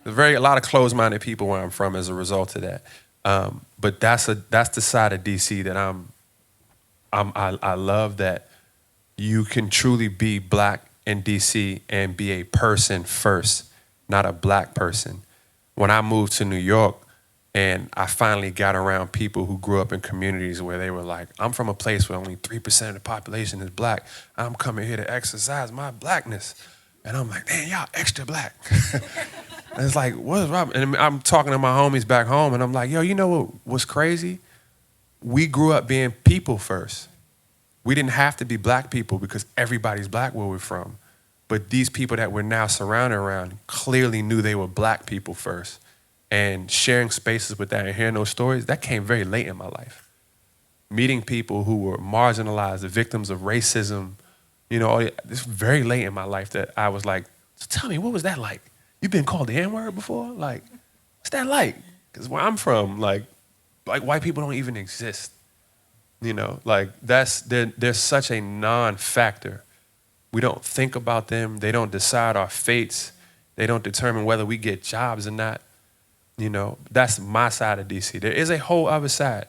There's a lot of closed-minded people where I'm from as a result of that. But that's the side of DC that I love, that you can truly be black in DC and be a person first, not a black person. When I moved to New York and I finally got around people who grew up in communities where they were like, I'm from a place where only 3% of the population is black. I'm coming here to exercise my blackness. And I'm like, man, y'all extra black. And it's like, what is wrong? And I'm talking to my homies back home and I'm like, yo, you know what's crazy? we grew up being people first. We didn't have to be black people because everybody's black where we're from. But these people that we're now surrounded around clearly knew they were black people first. And sharing spaces with that and hearing those stories, that came very late in my life. Meeting people who were marginalized, the victims of racism, you know, this very late in my life that I was like, so tell me, what was that like? You've been called the N-word before? Like, what's that like? Because where I'm from, like white people don't even exist. You know, like they're such a non-factor. We don't think about them. They don't decide our fates. They don't determine whether we get jobs or not. You know, that's my side of DC. There is a whole other side.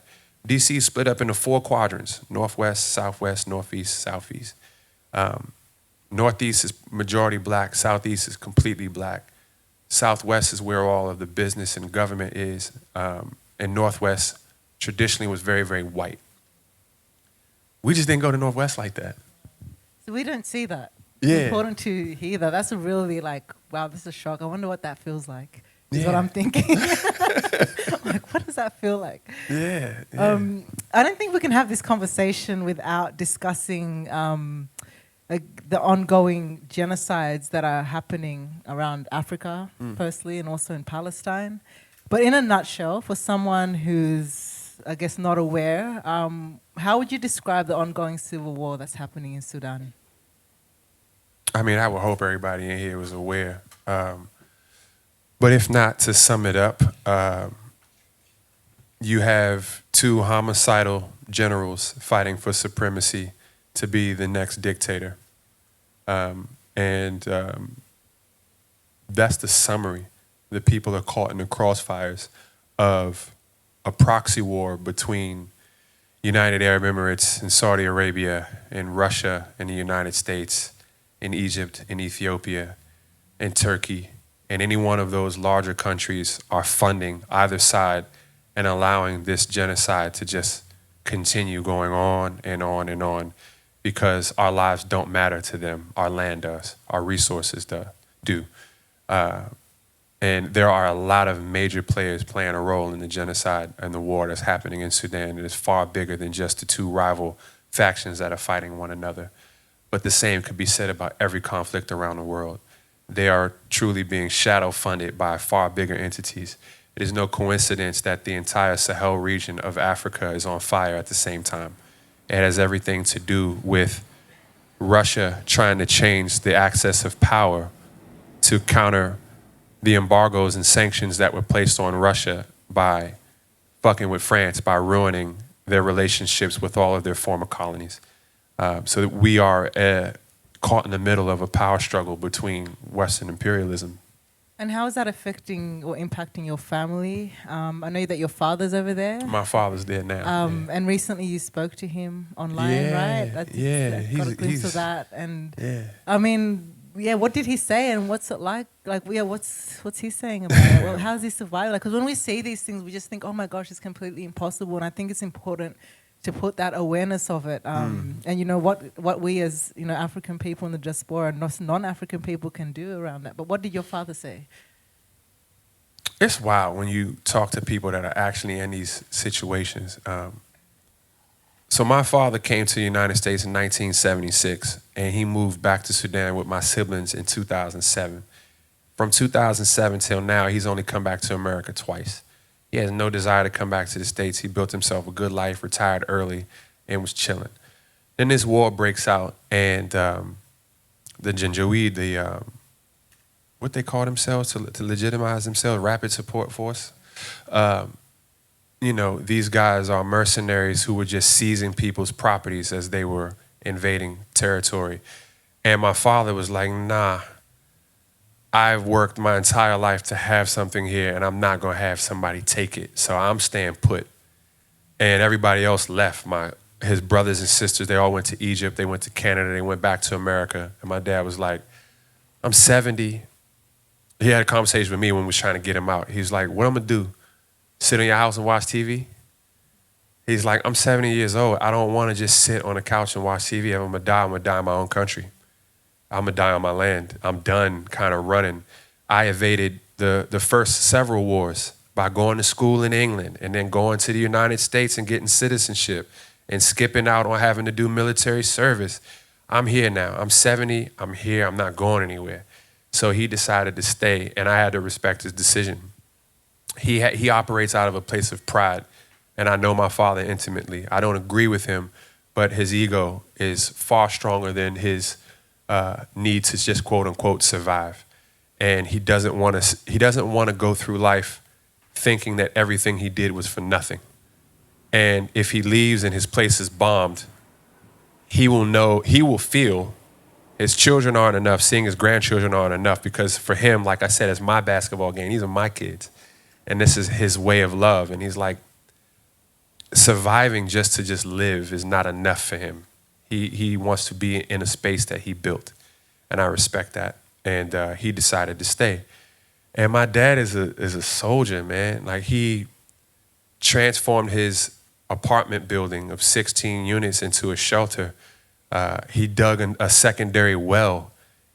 DC is split up into 4 quadrants: Northwest, Southwest, Northeast, Southeast. Northeast is majority black. Southeast is completely black. Southwest is where all of the business and government is. And Northwest traditionally was very, very white. We just didn't go to Northwest like that. So we don't see that. Yeah. It's important to hear that. That's a really like, wow, this is a shock. I wonder what that feels like. Is Yeah. what I'm thinking. Like, what does that feel like? Yeah. I don't think we can have this conversation without discussing like the ongoing genocides that are happening around Africa, firstly, and also in Palestine. But in a nutshell, for someone who's, I guess, not aware, how would you describe the ongoing civil war that's happening in Sudan? I mean, I would hope everybody in here was aware. But if not, to sum it up, you have 2 homicidal generals fighting for supremacy to be the next dictator. That's the summary. The people are caught in the crossfires of a proxy war between United Arab Emirates and Saudi Arabia and Russia and the United States and Egypt and Ethiopia and Turkey. And any one of those larger countries are funding either side and allowing this genocide to just continue going on and on and on, because our lives don't matter to them. Our land does. Our resources do. And there are a lot of major players playing a role in the genocide and the war that's happening in Sudan. It is far bigger than just the 2 rival factions that are fighting one another. But the same could be said about every conflict around the world. They are truly being shadow funded by far bigger entities. It is no coincidence that the entire Sahel region of Africa is on fire at the same time. It has everything to do with Russia trying to change the access of power to counter the embargoes and sanctions that were placed on Russia by fucking with France, by ruining their relationships with all of their former colonies. So that we are caught in the middle of a power struggle between Western imperialism. And how is that affecting or impacting your family? I know that your father's over there. My father's there now. And recently you spoke to him online, right? I got a glimpse of that. And I mean, what did he say and what's it like? Like, what's he saying about it? Well, how's he surviving? Like, because when we see these things, we just think, oh my gosh, it's completely impossible. And I think it's important to put that awareness of it. And you know what we as, you know, African people in the diaspora and non-African people can do around that. But what did your father say? It's wild when you talk to people that are actually in these situations. So my father came to the United States in 1976, and he moved back to Sudan with my siblings in 2007. From 2007 till now, he's only come back to America twice. He has no desire to come back to the States. He built himself a good life, retired early, and was chilling. Then this war breaks out, and the Janjaweed, what they call themselves to legitimize themselves, Rapid Support Force. You know, these guys are mercenaries who were just seizing people's properties as they were invading territory. And my father was like, nah, I've worked my entire life to have something here, and I'm not going to have somebody take it. So I'm staying put. And everybody else left. His brothers and sisters, they all went to Egypt. They went to Canada. They went back to America. And my dad was like, I'm 70. He had a conversation with me when we was trying to get him out. He was like, what I'm going to do? Sit in your house and watch TV? He's like, I'm 70 years old. I don't want to just sit on a couch and watch TV. If I'm going to die, I'm going to die in my own country. I'm going to die on my land. I'm done kind of running. I evaded the first several wars by going to school in England and then going to the United States and getting citizenship and skipping out on having to do military service. I'm here now. I'm 70. I'm here. I'm not going anywhere. So he decided to stay, and I had to respect his decision. He operates out of a place of pride, and I know my father intimately. I don't agree with him, but his ego is far stronger than his need to just quote unquote survive. And he doesn't want to go through life thinking that everything he did was for nothing. And if he leaves and his place is bombed, he will feel his children aren't enough, seeing his grandchildren aren't enough, because for him, like I said, it's my basketball game. These are my kids. And this is his way of love. And he's like, surviving just to live is not enough for him. He wants to be in a space that he built. And I respect that. And he decided to stay. And my dad is a soldier, man. Like, he transformed his apartment building of 16 units into a shelter. He dug a secondary well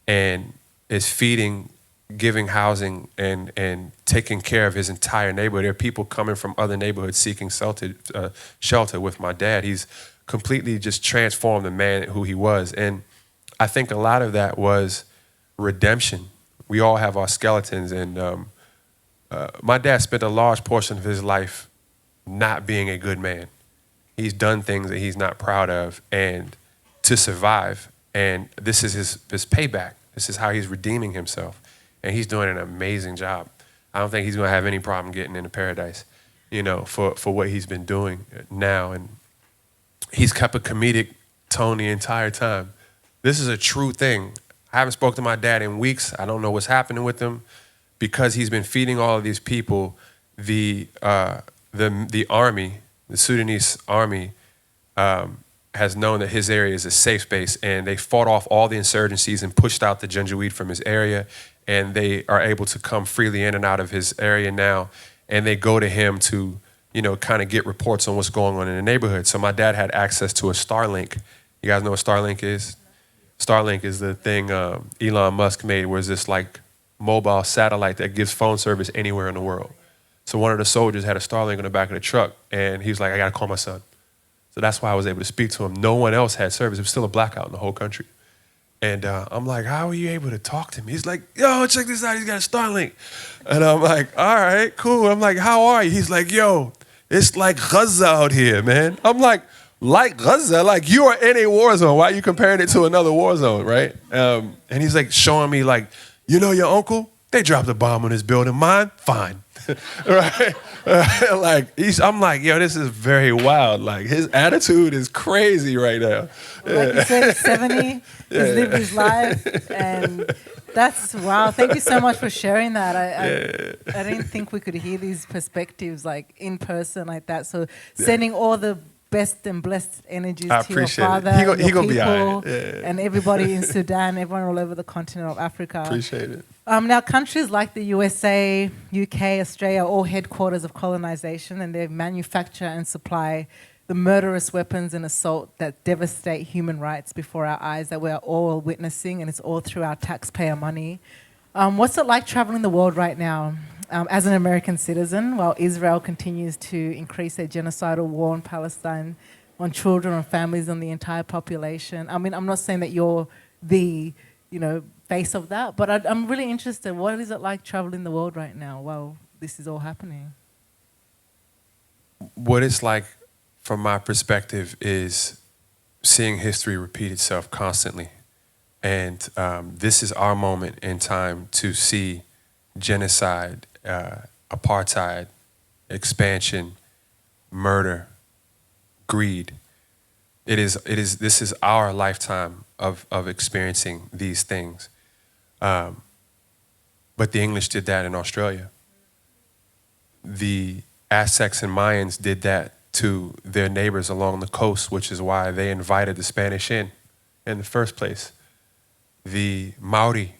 and is feeding, giving housing, and taking care of his entire neighborhood. There are people coming from other neighborhoods seeking shelter with my dad. He's completely just transformed the man who he was. And I think a lot of that was redemption. We all have our skeletons, and my dad spent a large portion of his life not being a good man. He's done things that he's not proud of, and to survive. And this is his payback. This is how he's redeeming himself. And he's doing an amazing job. I don't think he's gonna have any problem getting into paradise, for what he's been doing now. And he's kept a comedic tone the entire time. This is a true thing. I haven't spoken to my dad in weeks. I don't know what's happening with him, because he's been feeding all of these people. The army, the Sudanese army, has known that his area is a safe space, and they fought off all the insurgencies and pushed out the Janjaweed from his area, and they are able to come freely in and out of his area now, and they go to him to, kind of get reports on what's going on in the neighborhood. So my dad had access to a Starlink. You guys know what Starlink is? Starlink is the thing Elon Musk made, where it's this like mobile satellite that gives phone service anywhere in the world. So one of the soldiers had a Starlink in the back of the truck, and he's like, I gotta call my son. So that's why I was able to speak to him. No one else had service. It was still a blackout in the whole country. And I'm like, how are you able to talk to him? He's like, yo, check this out. He's got a Starlink. And I'm like, all right, cool. I'm like, how are you? He's like, yo, it's like Gaza out here, man. I'm like Gaza? Like, you are in a war zone. Why are you comparing it to another war zone, right? And he's like showing me like, your uncle? They dropped a bomb on his building. Mine? Fine. Right? I'm like, yo, this is very wild. Like, his attitude is crazy right now. Like you said, 70, he's lived his life, and that's wow. Thank you so much for sharing that. I didn't think we could hear these perspectives like in person like that. So sending all the best and blessed energies to your father, he your gonna people, be all right. and everybody in Sudan, everyone all over the continent of Africa. Appreciate it. Now, countries like the USA, UK, Australia are all headquarters of colonization, and they manufacture and supply the murderous weapons and assault that devastate human rights before our eyes that we're all witnessing, and it's all through our taxpayer money. What's it like traveling the world right now as an American citizen while Israel continues to increase their genocidal war in Palestine on children, on families, on the entire population? I mean, I'm not saying that you're the, face of that, but I'm really interested. What is it like traveling the world right now while this is all happening? What it's like, from my perspective, is seeing history repeat itself constantly. And this is our moment in time to see genocide, apartheid, expansion, murder, greed. This is our lifetime of experiencing these things. But the English did that in Australia. The Aztecs and Mayans did that to their neighbors along the coast, which is why they invited the Spanish in the first place. The Maori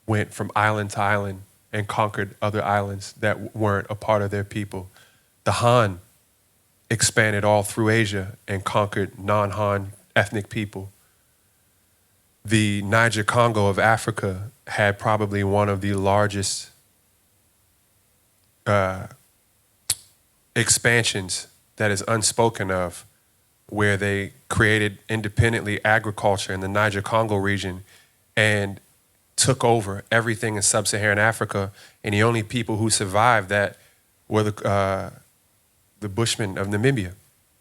went from island to island and conquered other islands that weren't a part of their people. The Han expanded all through Asia and conquered non-Han ethnic people. The Niger Congo of Africa had probably one of the largest expansions that is unspoken of, where they created independently agriculture in the Niger-Congo region and took over everything in sub-Saharan Africa, and the only people who survived that were the Bushmen of Namibia,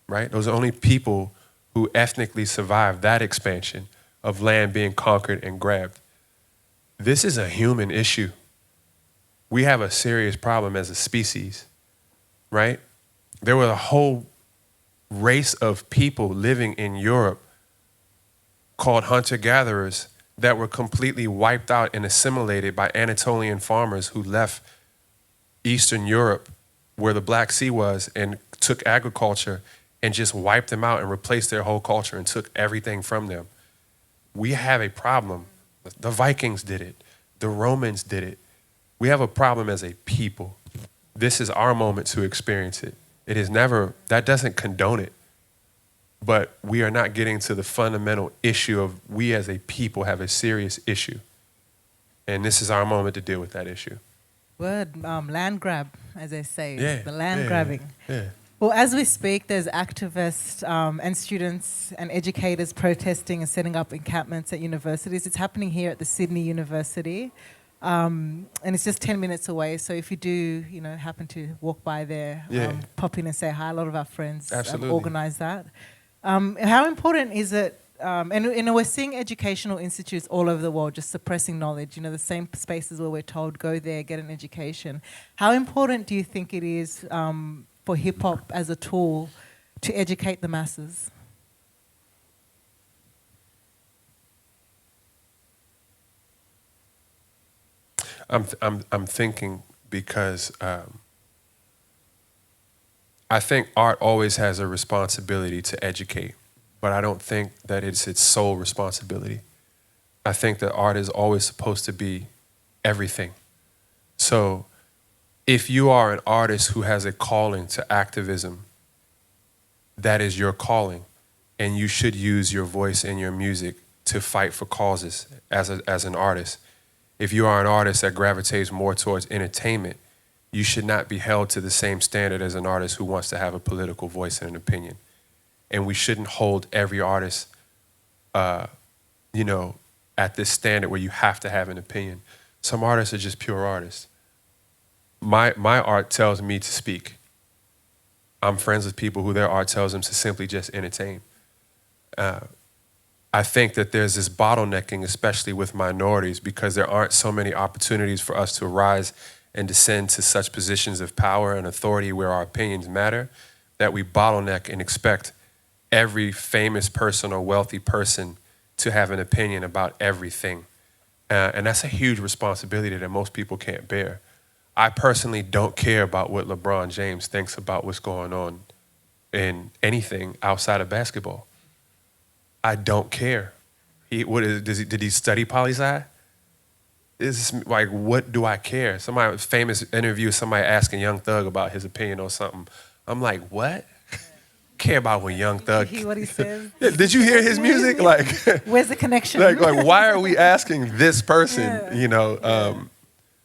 right? Those are the only people who ethnically survived that expansion of land being conquered and grabbed. This is a human issue. We have a serious problem as a species, right? There were a whole race of people living in Europe called hunter-gatherers that were completely wiped out and assimilated by Anatolian farmers who left Eastern Europe, where the Black Sea was, and took agriculture and just wiped them out and replaced their whole culture and took everything from them. We have a problem. The Vikings did it. The Romans did it. We have a problem as a people. This is our moment to experience it. It is never, that doesn't condone it. But we are not getting to the fundamental issue of we as a people have a serious issue. And this is our moment to deal with that issue. Word, land grab, as they say, Yeah, the land yeah, grabbing. Yeah. Well, as we speak, there's activists and students and educators protesting and setting up encampments at universities. It's happening here at the Sydney University, and it's just 10 minutes away. So if you do, happen to walk by there, pop in and say hi. A lot of our friends organise that. How important is it? And we're seeing educational institutes all over the world just suppressing knowledge. The same spaces where we're told go there, get an education. How important do you think it is for hip hop as a tool to educate the masses? I'm thinking because I think art always has a responsibility to educate, but I don't think that it's its sole responsibility. I think that art is always supposed to be everything. So if you are an artist who has a calling to activism, that is your calling, and you should use your voice and your music to fight for causes as an artist. If you are an artist that gravitates more towards entertainment, you should not be held to the same standard as an artist who wants to have a political voice and an opinion. And we shouldn't hold every artist, at this standard where you have to have an opinion. Some artists are just pure artists. My art tells me to speak. I'm friends with people who their art tells them to simply just entertain. I think that there's this bottlenecking, especially with minorities, because there aren't so many opportunities for us to rise and descend to such positions of power and authority where our opinions matter, that we bottleneck and expect every famous person or wealthy person to have an opinion about everything. And that's a huge responsibility that most people can't bear. I personally don't care about what LeBron James thinks about what's going on in anything outside of basketball. I don't care. Did he study poli-sci? It's like, what do I care? Somebody famous interview, somebody asking Young Thug about his opinion on something. I'm like, what? Care about what Young Thug? What he says. Did you hear his music? Like, where's the connection? like, why are we asking this person?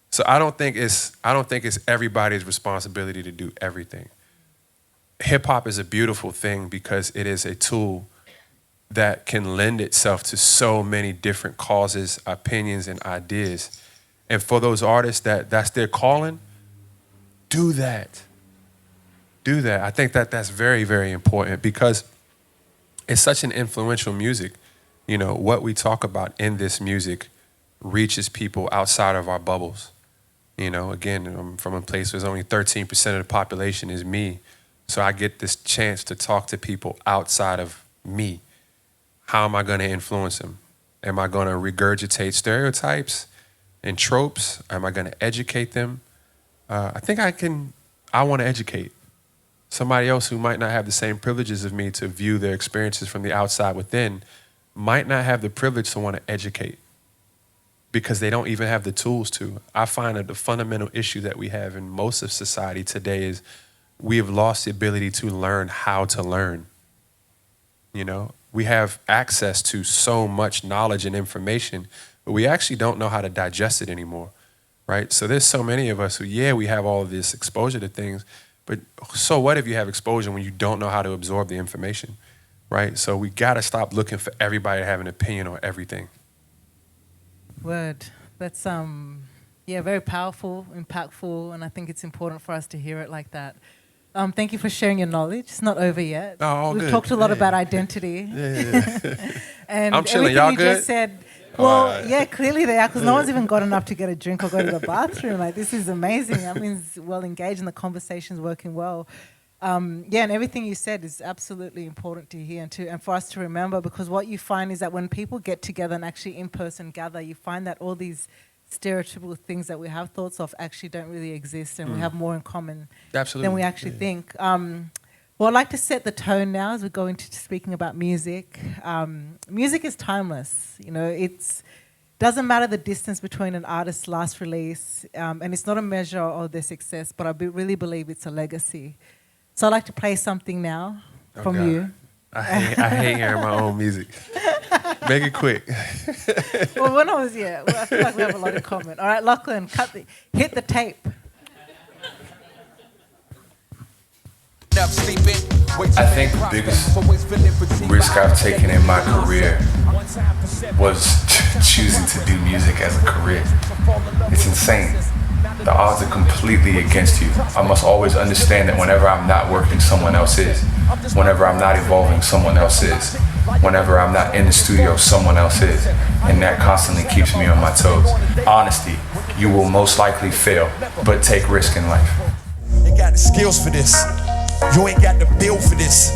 So I don't think it's everybody's responsibility to do everything. Hip hop is a beautiful thing because it is a tool that can lend itself to so many different causes, opinions, and ideas. And for those artists that's their calling, do that. Do that. I think that's very, very important because it's such an influential music. What we talk about in this music reaches people outside of our bubbles. Again, I'm from a place where only 13% of the population is me. So I get this chance to talk to people outside of me. How am I going to influence them? Am I going to regurgitate stereotypes and tropes? Am I going to educate them? I think I want to educate somebody else who might not have the same privileges of me to view their experiences from the outside within, might not have the privilege to want to educate because they don't even have the tools to. I find that the fundamental issue that we have in most of society today is we have lost the ability to learn how to learn. We have access to so much knowledge and information, but we actually don't know how to digest it anymore, right? So there's so many of us who, we have all of this exposure to things, But so what if you have exposure when you don't know how to absorb the information, right? So we got to stop looking for everybody to have an opinion on everything. Word. That's very powerful, impactful, and I think it's important for us to hear it like that. Thank you for sharing your knowledge. It's not over yet. Oh, We've good. talked a lot about identity. Yeah. And I'm chilling. everything Y'all you good? just said. Well, yeah, clearly they are, because no one's even got enough to get a drink or go to the bathroom. Like, this is amazing. That means well engaged and the conversation's working well. And everything you said is absolutely important to hear and for us to remember, because what you find is that when people get together and actually in person gather, you find that all these stereotypical things that we have thoughts of actually don't really exist, and we have more in common than we actually think. Well, I'd like to set the tone now as we go into speaking about music. Music is timeless. You know, it doesn't matter the distance between an artist's last release, and it's not a measure of their success, but I really believe it's a legacy. So I'd like to play something now from God. you. I hate hearing my own music. Make it quick. Well, when I was I feel like we have a lot in common. All right, Lachlan, hit the tape. I think the biggest risk I've taken in my career was choosing to do music as a career. It's insane. The odds are completely against you. I must always understand that whenever I'm not working, someone else is. Whenever I'm not evolving, someone else is. Whenever I'm not in the studio, someone else is. And that constantly keeps me on my toes. Honesty, you will most likely fail, but take risk in life. You got the skills for this. You ain't got the bill for this.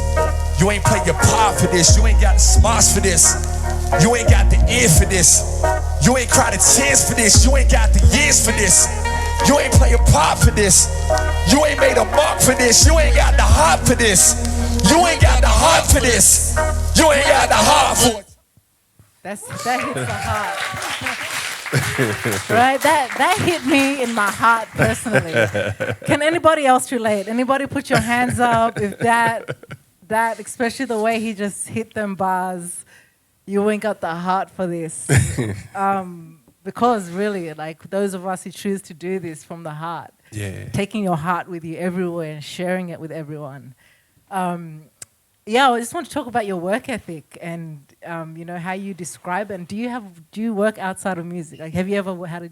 You ain't play your part for this. You ain't got the smarts for this. You ain't got the ear for this. You ain't cried a tears for this. You ain't got the years for this. You ain't play a part for this. You ain't made a mark for this. You ain't got the heart for this. You ain't got the heart for this. You ain't got the heart for it. That hits the heart. Right? That hit me in my heart personally. Can anybody else relate? Anybody put your hands up if that especially the way he just hit them bars, you ain't got the heart for this. Because really, like, those of us who choose to do this from the heart, taking your heart with you everywhere and sharing it with everyone. I just want to talk about your work ethic and how you describe it. And do you work outside of music? Like, have you ever had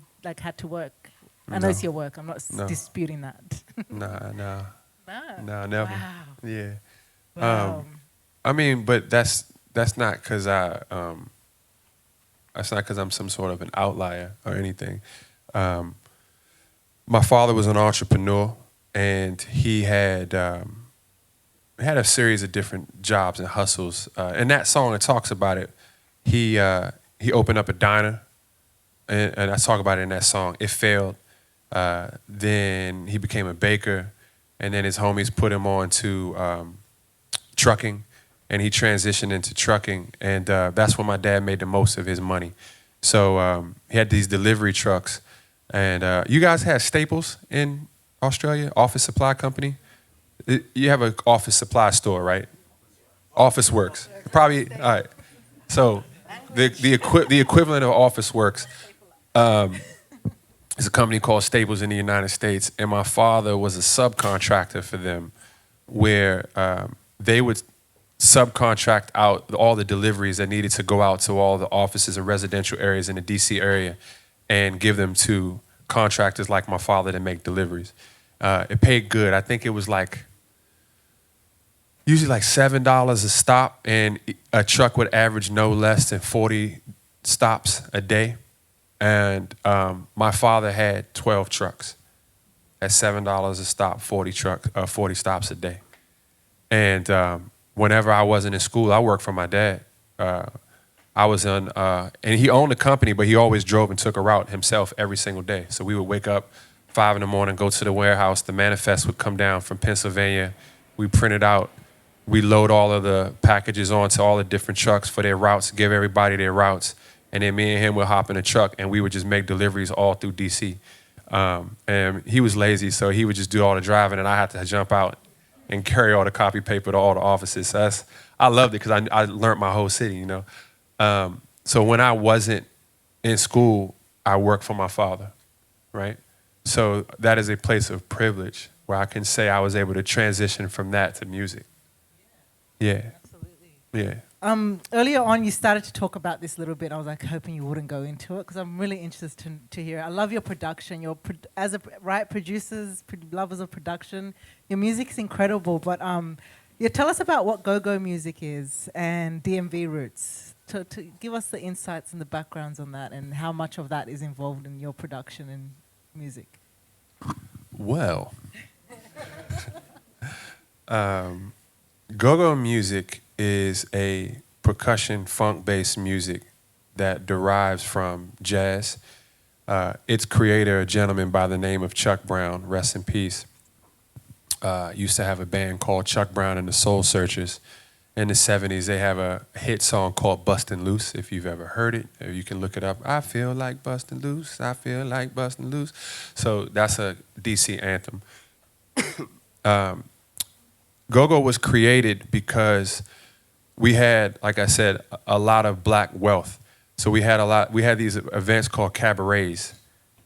to work? I know it's your work. I'm not disputing that. No, never. Wow. Yeah. Wow. I mean, but that's not because I'm some sort of an outlier or anything. My father was an entrepreneur, and he had a series of different jobs and hustles. In that song, it talks about it. He opened up a diner, and I talk about it in that song. It failed. Then he became a baker, and then his homies put him on to trucking, and he transitioned into trucking, and that's when my dad made the most of his money. So he had these delivery trucks, and you guys have Staples in Australia, office supply company? You have an office supply store, right? Office Works. Probably, all right. So the equivalent of Office Works is a company called Staples in the United States, and my father was a subcontractor for them, where they would subcontract out all the deliveries that needed to go out to all the offices and residential areas in the DC area and give them to contractors like my father to make deliveries. It paid good. I think it was usually like $7 a stop, and a truck would average no less than 40 stops a day. And my father had 12 trucks at $7 a stop, 40 stops a day. And whenever I wasn't in school, I worked for my dad. I was on, and he owned a company, but he always drove and took a route himself every single day. So we would wake up 5 in the morning, go to the warehouse. The manifest would come down from Pennsylvania. We print it out. We load all of the packages onto all the different trucks for their routes, give everybody their routes. And then me and him would hop in a truck, and we would just make deliveries all through DC. And he was lazy, so he would just do all the driving, and I had to jump out and carry all the copy paper to all the offices. So I loved it because I learned my whole city, So when I wasn't in school, I worked for my father, right? So that is a place of privilege where I can say I was able to transition from that to music. Yeah. Absolutely. Yeah. Earlier on, you started to talk about this a little bit. I was like hoping you wouldn't go into it because I'm really interested to hear. I love your production. As a producers, lovers of production, your music's incredible. But tell us about what go-go music is and DMV roots. To give us the insights and the backgrounds on that and how much of that is involved in your production and music. Well, go-go music is a percussion funk-based music that derives from jazz. Its creator, a gentleman by the name of Chuck Brown, rest in peace, used to have a band called Chuck Brown and the Soul Searchers. In the 70s, they have a hit song called Bustin' Loose, if you've ever heard it. Or you can look it up. I feel like bustin' loose, I feel like bustin' loose. So that's a DC anthem. Go-go was created because we had, like I said, a lot of black wealth. So we had these events called cabarets.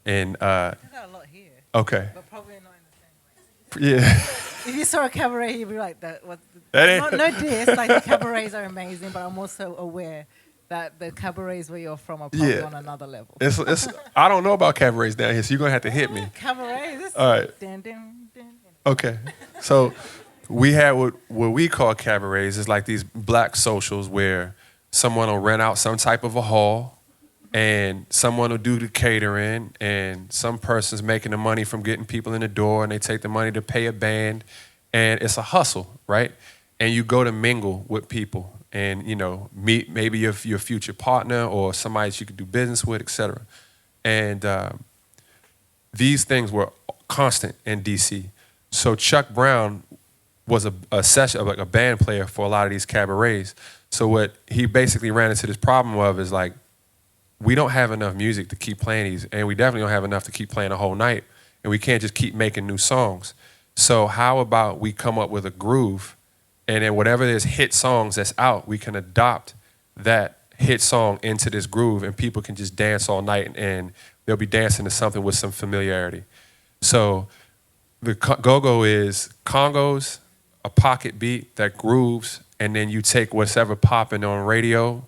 And I got a lot here. Okay. But probably not in the same way. Yeah. If you saw a cabaret, you'd be like, That ain't- no diss, like the cabarets are amazing, but I'm also aware that the cabarets where you're from are probably on another level. It's I don't know about cabarets down here, so you're gonna have to hit me. Cabarets? All right. Dun, dun, dun. Okay. So we had what we call cabarets. It's like these black socials where someone will rent out some type of a hall and someone will do the catering and some person's making the money from getting people in the door and they take the money to pay a band and it's a hustle, right? And you go to mingle with people and, meet maybe your future partner or somebody that you could do business with, et cetera. And these things were constant in DC. So Chuck Brown was a band player for a lot of these cabarets. So what he basically ran into this problem of is like, we don't have enough music to keep playing these, and we definitely don't have enough to keep playing the whole night, and we can't just keep making new songs. So how about we come up with a groove, and then whatever there's hit songs that's out, we can adopt that hit song into this groove, and people can just dance all night, and they'll be dancing to something with some familiarity. So the go-go is congos, a pocket beat that grooves, and then you take whatever popping on radio,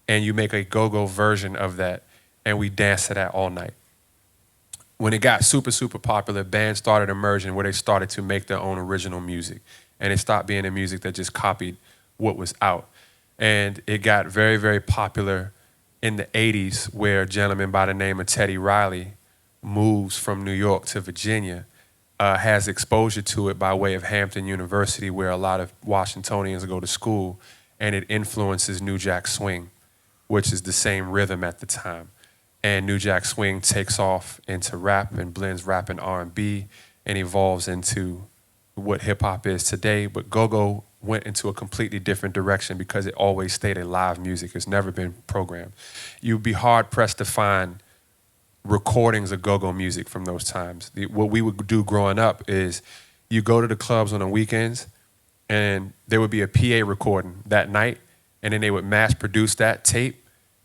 and you make a go-go version of that, and we dance to that all night. When it got super, super popular, bands started emerging where they started to make their own original music, and it stopped being the music that just copied what was out. And it got very, very popular in the 80s, where a gentleman by the name of Teddy Riley moves from New York to Virginia, has exposure to it by way of Hampton University, where a lot of Washingtonians go to school, and it influences New Jack Swing, which is the same rhythm at the time. And New Jack Swing takes off into rap and blends rap and R&B and evolves into what hip hop is today. But go-go went into a completely different direction because it always stayed a live music. It's never been programmed. You'd be hard pressed to find recordings of go-go music from those times. What we would do growing up is you go to the clubs on the weekends and there would be a PA recording that night, and then they would mass produce that tape.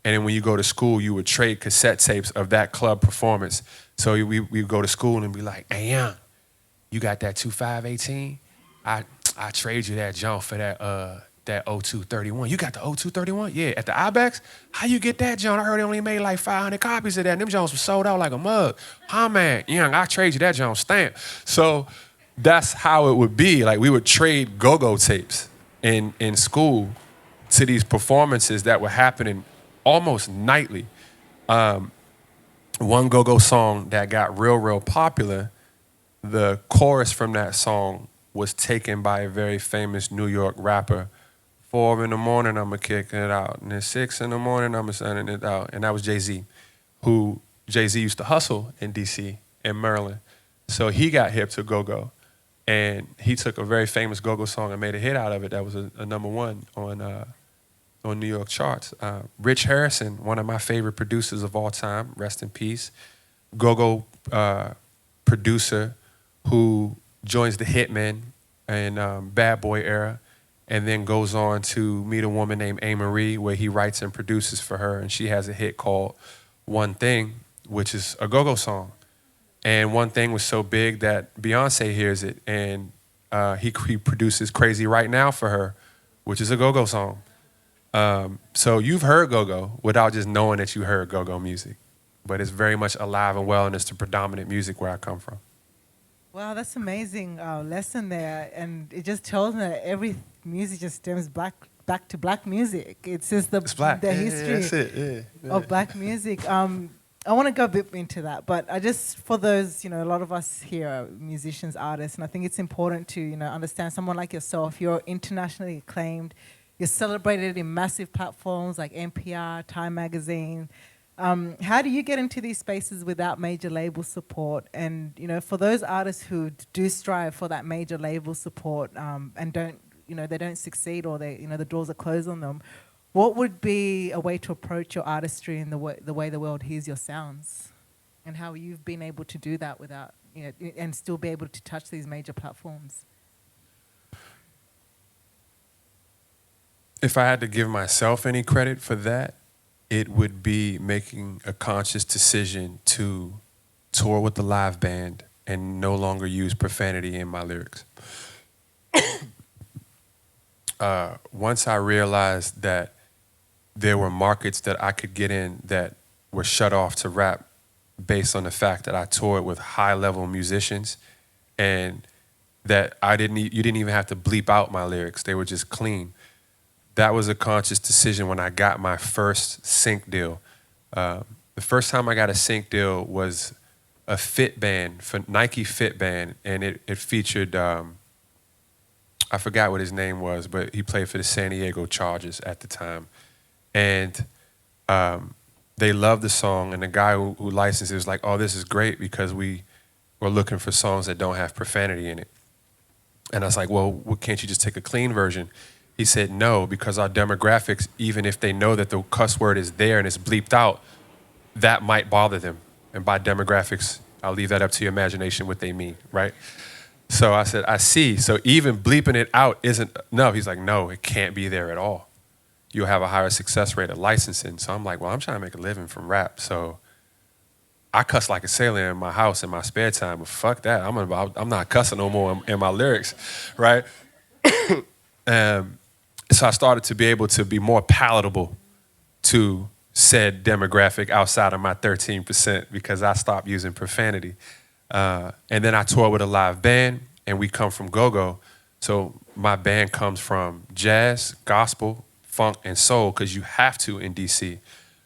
And then when you go to school, you would trade cassette tapes of that club performance. So we would go to school and be like, hey, young, you got that 2518? I trade you that junk for that 0231. You got the 0231? Yeah, at the Ibex? How you get that junk? I heard they only made like 500 copies of that. And them joints were sold out like a mug. Huh, man? Young, I trade you that junk stamp. So that's how it would be. Like, we would trade go-go tapes in school to these performances that were happening almost nightly. One go-go song that got real popular, the chorus from that song was taken by a very famous New York rapper. 4 in the morning, I'ma kicking it out. And then 6 in the morning, I'ma sending it out. And that was Jay-Z, who Jay-Z used to hustle in D.C. and Maryland. So he got hip to go-go. And he took a very famous go-go song and made a hit out of it. That was a #1 on New York charts. Rich Harrison, one of my favorite producers of all time, rest in peace, go-go producer who joins the Hitmen and Bad Boy era, and then goes on to meet a woman named A. Marie, where he writes and produces for her, and she has a hit called One Thing, which is a go-go song. And one thing was so big that Beyonce hears it, and he produces Crazy Right Now for her, which is a go-go song. So you've heard go-go without just knowing that you heard go-go music. But it's very much alive and well, and it's the predominant music where I come from. Wow, that's amazing lesson there, and it just tells me that every music just stems back to black music. It's just It's black. the history That's it. Yeah. of black music. I want to go a bit into that, but I just, for those, a lot of us here are musicians, artists, and I think it's important to, understand someone like yourself. You're internationally acclaimed. You're celebrated in massive platforms like NPR, Time Magazine. How do you get into these spaces without major label support? And for those artists who do strive for that major label support and don't, they don't succeed, or they, the doors are closed on them, what would be a way to approach your artistry and the way the world hears your sounds, and how you've been able to do that without, and still be able to touch these major platforms? If I had to give myself any credit for that, it would be making a conscious decision to tour with the live band and no longer use profanity in my lyrics. Once I realized that there were markets that I could get in that were shut off to rap based on the fact that I toured with high-level musicians, and that you didn't even have to bleep out my lyrics. They were just clean. That was a conscious decision when I got my first sync deal. The first time I got a sync deal was a fit band, for Nike fit band, and it featured, I forgot what his name was, but he played for the San Diego Chargers at the time. And they loved the song, and the guy who licensed it was like, oh, this is great because we were looking for songs that don't have profanity in it. And I was like, well, can't you just take a clean version? He said no, because our demographics, even if they know that the cuss word is there and it's bleeped out, that might bother them. And by demographics, I'll leave that up to your imagination what they mean, right? So I said, I see. So even bleeping it out isn't enough. He's like, no, it can't be there at all. You'll have a higher success rate of licensing. So I'm like, well, I'm trying to make a living from rap. So I cuss like a sailor in my house in my spare time, but fuck that. I'm not cussing no more in my lyrics, right? So I started to be able to be more palatable to said demographic outside of my 13% because I stopped using profanity. And then I toured with a live band, and we come from go-go. So my band comes from jazz, gospel, funk, and soul, because you have to in DC.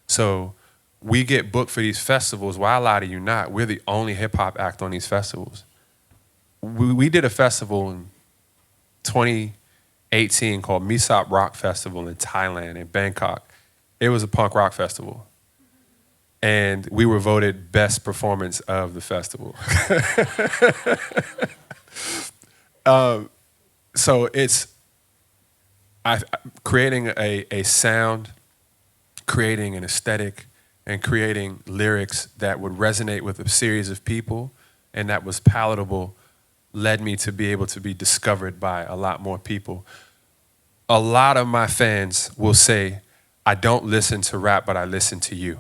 So we get booked for these festivals. Why I lie to you not, we're the only hip-hop act on these festivals. We did a festival in 2018 called Misop Rock Festival in Thailand, in Bangkok. It was a punk rock festival. And we were voted best performance of the festival. So it's creating a sound, creating an aesthetic, and creating lyrics that would resonate with a series of people and that was palatable led me to be able to be discovered by a lot more people. A lot of my fans will say, I don't listen to rap, but I listen to you.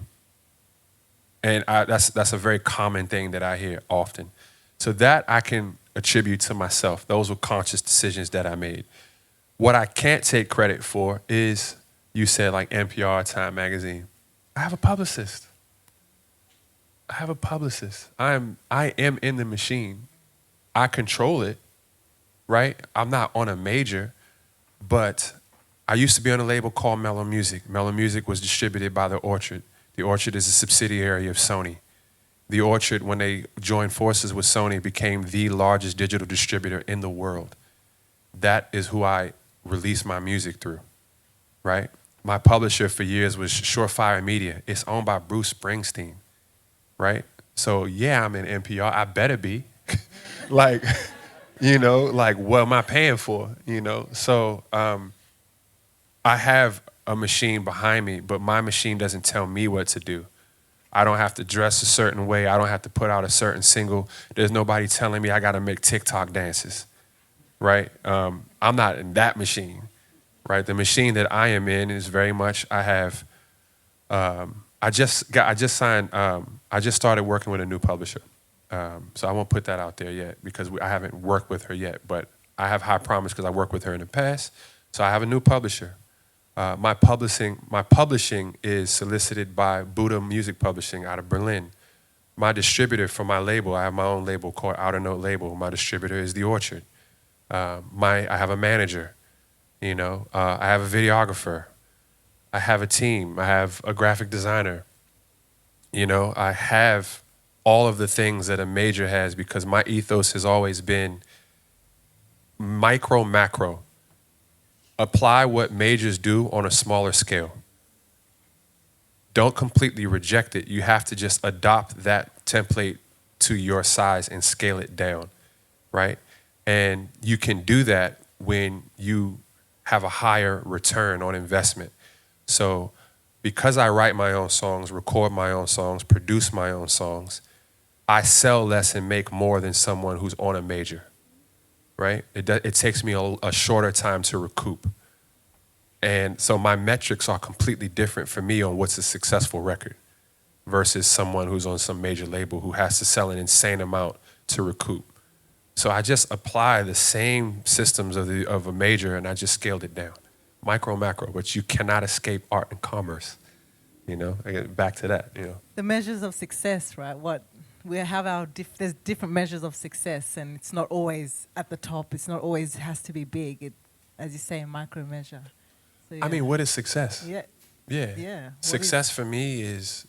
And that's a very common thing that I hear often. So that I can attribute to myself. Those were conscious decisions that I made. What I can't take credit for is, you said like NPR, Time Magazine. I have a publicist. I am in the machine. I control it, right? I'm not on a major, but I used to be on a label called Mellow Music. Mellow Music was distributed by The Orchard. The Orchard is a subsidiary of Sony. The Orchard, when they joined forces with Sony, became the largest digital distributor in the world. That is who I release my music through, right? My publisher for years was Surefire Media. It's owned by Bruce Springsteen, right? So yeah, I'm in NPR. I better be. Like, what am I paying for, So I have a machine behind me, but my machine doesn't tell me what to do. I don't have to dress a certain way. I don't have to put out a certain single. There's nobody telling me I got to make TikTok dances, right? I'm not in that machine, right? The machine that I am in is very much, I have, I just started working with a new publisher. So I won't put that out there yet because I haven't worked with her yet. But I have high promise because I worked with her in the past. So I have a new publisher. My publishing is solicited by Buddha Music Publishing out of Berlin. My distributor for my label, I have my own label called Outer Note Label. My distributor is The Orchard. I have a manager. You know, I have a videographer. I have a team. I have a graphic designer. You know, I have all of the things that a major has because my ethos has always been micro, macro. Apply what majors do on a smaller scale. Don't completely reject it. You have to just adopt that template to your size and scale it down, right? And you can do that when you have a higher return on investment. So because I write my own songs, record my own songs, produce my own songs, I sell less and make more than someone who's on a major, right? It takes me a shorter time to recoup. And so my metrics are completely different for me on what's a successful record versus someone who's on some major label who has to sell an insane amount to recoup. So I just apply the same systems of a major and I just scaled it down. Micro, macro, but you cannot escape art and commerce. You know, I get back to that, you know. The measures of success, right? What we have there's different measures of success, and it's not always at the top. It's not always has to be big. It, as you say, micro measure. So, yeah. I mean, what is success? Yeah. Yeah. Yeah. Success for me is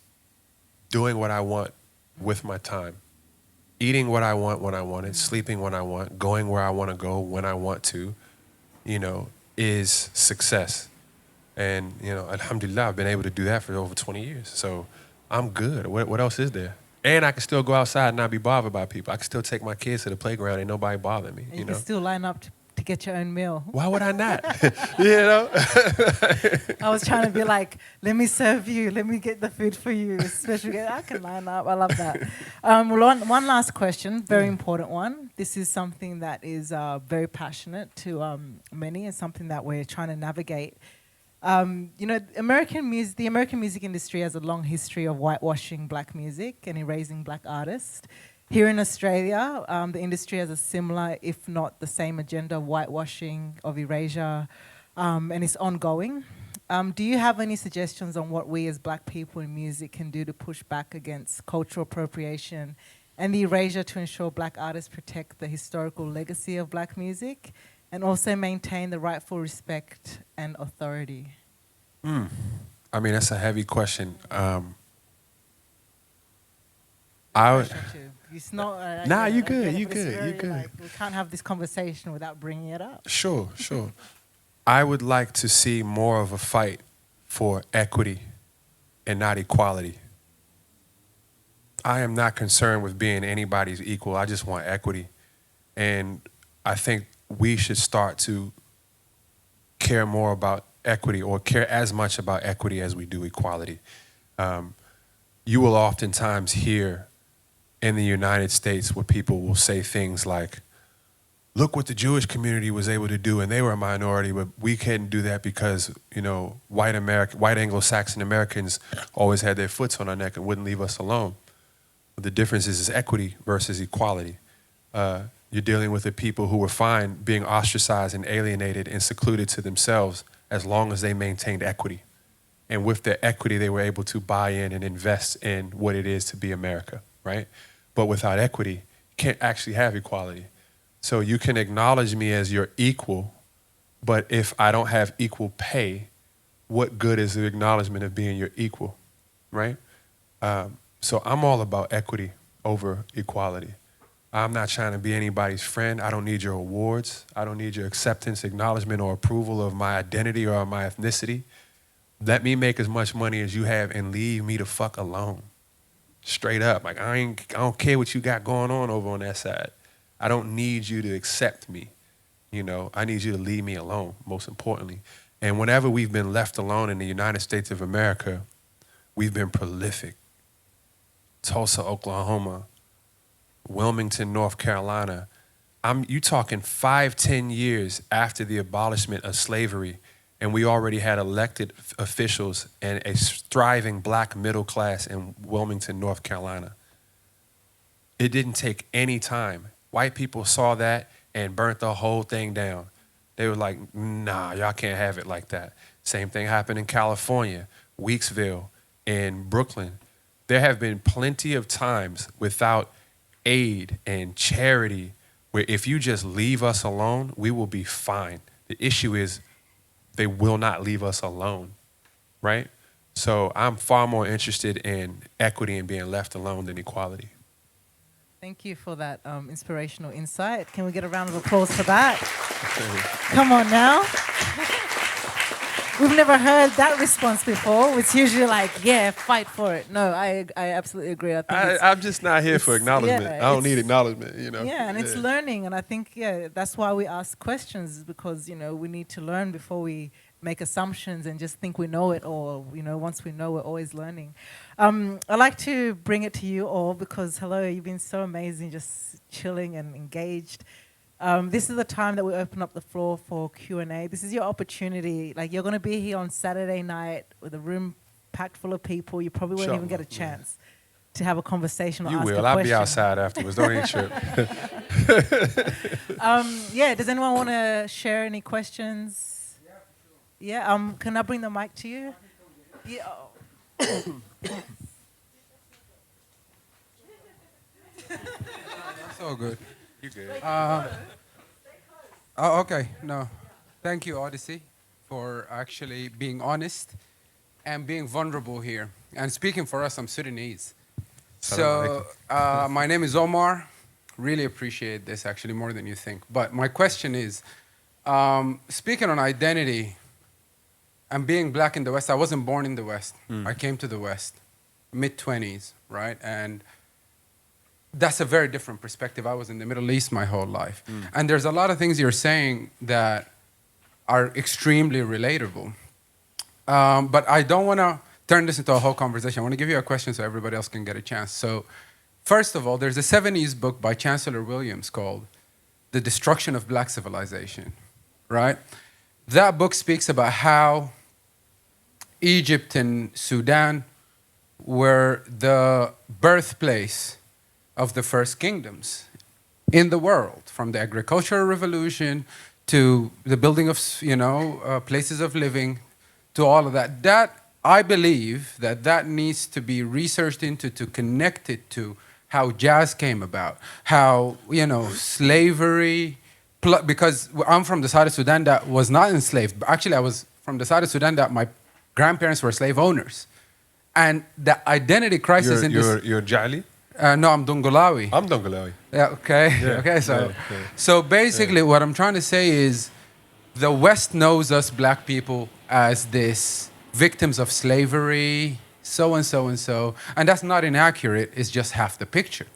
doing what I want with my time. Eating what I want when I want it, sleeping when I want, going where I want to go when I want to, you know, is success. And, you know, alhamdulillah, I've been able to do that for over 20 years. So I'm good. What else is there? And I can still go outside and not be bothered by people. I can still take my kids to the playground and nobody bother me. And you can know? still line up to get your own meal. Why would I not? You know? I was trying to be like, let me serve you, let me get the food for you. Especially, I can line up. I love that. One last question, very important one. This is something that is very passionate to many and something that we're trying to navigate. You know, the American music industry has a long history of whitewashing black music and erasing black artists. Here in Australia, the industry has a similar, if not the same agenda, of whitewashing, of erasure, and it's ongoing. Do you have any suggestions on what we as black people in music can do to push back against cultural appropriation and the erasure to ensure black artists protect the historical legacy of black music and also maintain the rightful respect and authority? I mean, that's a heavy question. It's not, Nah, you good, it, you but it's good, you very, good. like, we can't have this conversation without bringing it up. Sure. I would like to see more of a fight for equity and not equality. I am not concerned with being anybody's equal. I just want equity. And I think we should start to care more about equity or care as much about equity as we do equality. You will oftentimes hear in the United States where people will say things like, look what the Jewish community was able to do, and they were a minority, but we couldn't do that because, you know, white Anglo-Saxon Americans always had their foots on our neck and wouldn't leave us alone. But the difference is equity versus equality. You're dealing with the people who were fine being ostracized and alienated and secluded to themselves as long as they maintained equity. And with their equity, they were able to buy in and invest in what it is to be America, right? But without equity, you can't actually have equality. So you can acknowledge me as your equal, but if I don't have equal pay, what good is the acknowledgement of being your equal, right? So I'm all about equity over equality. I'm not trying to be anybody's friend. I don't need your awards. I don't need your acceptance, acknowledgement, or approval of my identity or my ethnicity. Let me make as much money as you have and leave me the fuck alone. Straight up. Like, I don't care what you got going on over on that side. I don't need you to accept me. You know, I need you to leave me alone, most importantly. And whenever we've been left alone in the United States of America, we've been prolific. Tulsa, Oklahoma, Wilmington, North Carolina. You talking 5-10 years after the abolishment of slavery, and we already had elected officials and a thriving black middle class in Wilmington, North Carolina. It didn't take any time. White people saw that and burnt the whole thing down. They were like, nah, y'all can't have it like that. Same thing happened in California, Weeksville, in Brooklyn. There have been plenty of times without aid and charity where if you just leave us alone, we will be fine. The issue is they will not leave us alone, right? So I'm far more interested in equity and being left alone than equality. Thank you for that inspirational insight. Can we get a round of applause for that? Come on now. We've never heard that response before. It's usually like, yeah, fight for it. No, I absolutely agree. I think I'm just not here for acknowledgement. yeah, I don't need acknowledgement, you know? Yeah, and it's learning. And I think, that's why we ask questions, because, we need to learn before we make assumptions and just think we know it all. Once we know, we're always learning. I'd like to bring it to you all because, hello, you've been so amazing, just chilling and engaged. This is the time that we open up the floor for Q&A. This is your opportunity. Like, you're going to be here on Saturday night with a room packed full of people. You probably won't even get a chance to have a conversation or ask a question. I'll be outside afterwards. Don't even trip. Does anyone want to share any questions? Yeah, can I bring the mic to you? Yeah. That's all good. You good. Okay. No. Thank you, Oddisee, for actually being honest and being vulnerable here. And speaking for us, I'm Sudanese. So my name is Omar. Really appreciate this, actually, more than you think. But my question is, speaking on identity and being black in the West, I wasn't born in the West. I came to the West, mid-20s, right? And that's a very different perspective. I was in the Middle East my whole life. And there's a lot of things you're saying that are extremely relatable. But I don't want to turn this into a whole conversation. I want to give you a question so everybody else can get a chance. So first of all, there's a 70s book by Chancellor Williams called The Destruction of Black Civilization, right? That book speaks about how Egypt and Sudan were the birthplace of the first kingdoms in the world, from the agricultural revolution to the building of, places of living, to all of that. That, I believe, that needs to be researched into, to connect it to how jazz came about, how, slavery, because I'm from the side of Sudan that was not enslaved. Actually, I was from the side of Sudan that my grandparents were slave owners. And the identity crisis You're Jali? No, I'm Dongolawi. I'm Dongolawi. Yeah, okay. Yeah, okay, so basically what I'm trying to say is the West knows us black people as this victims of slavery, so and so and so. And that's not inaccurate, it's just half the picture.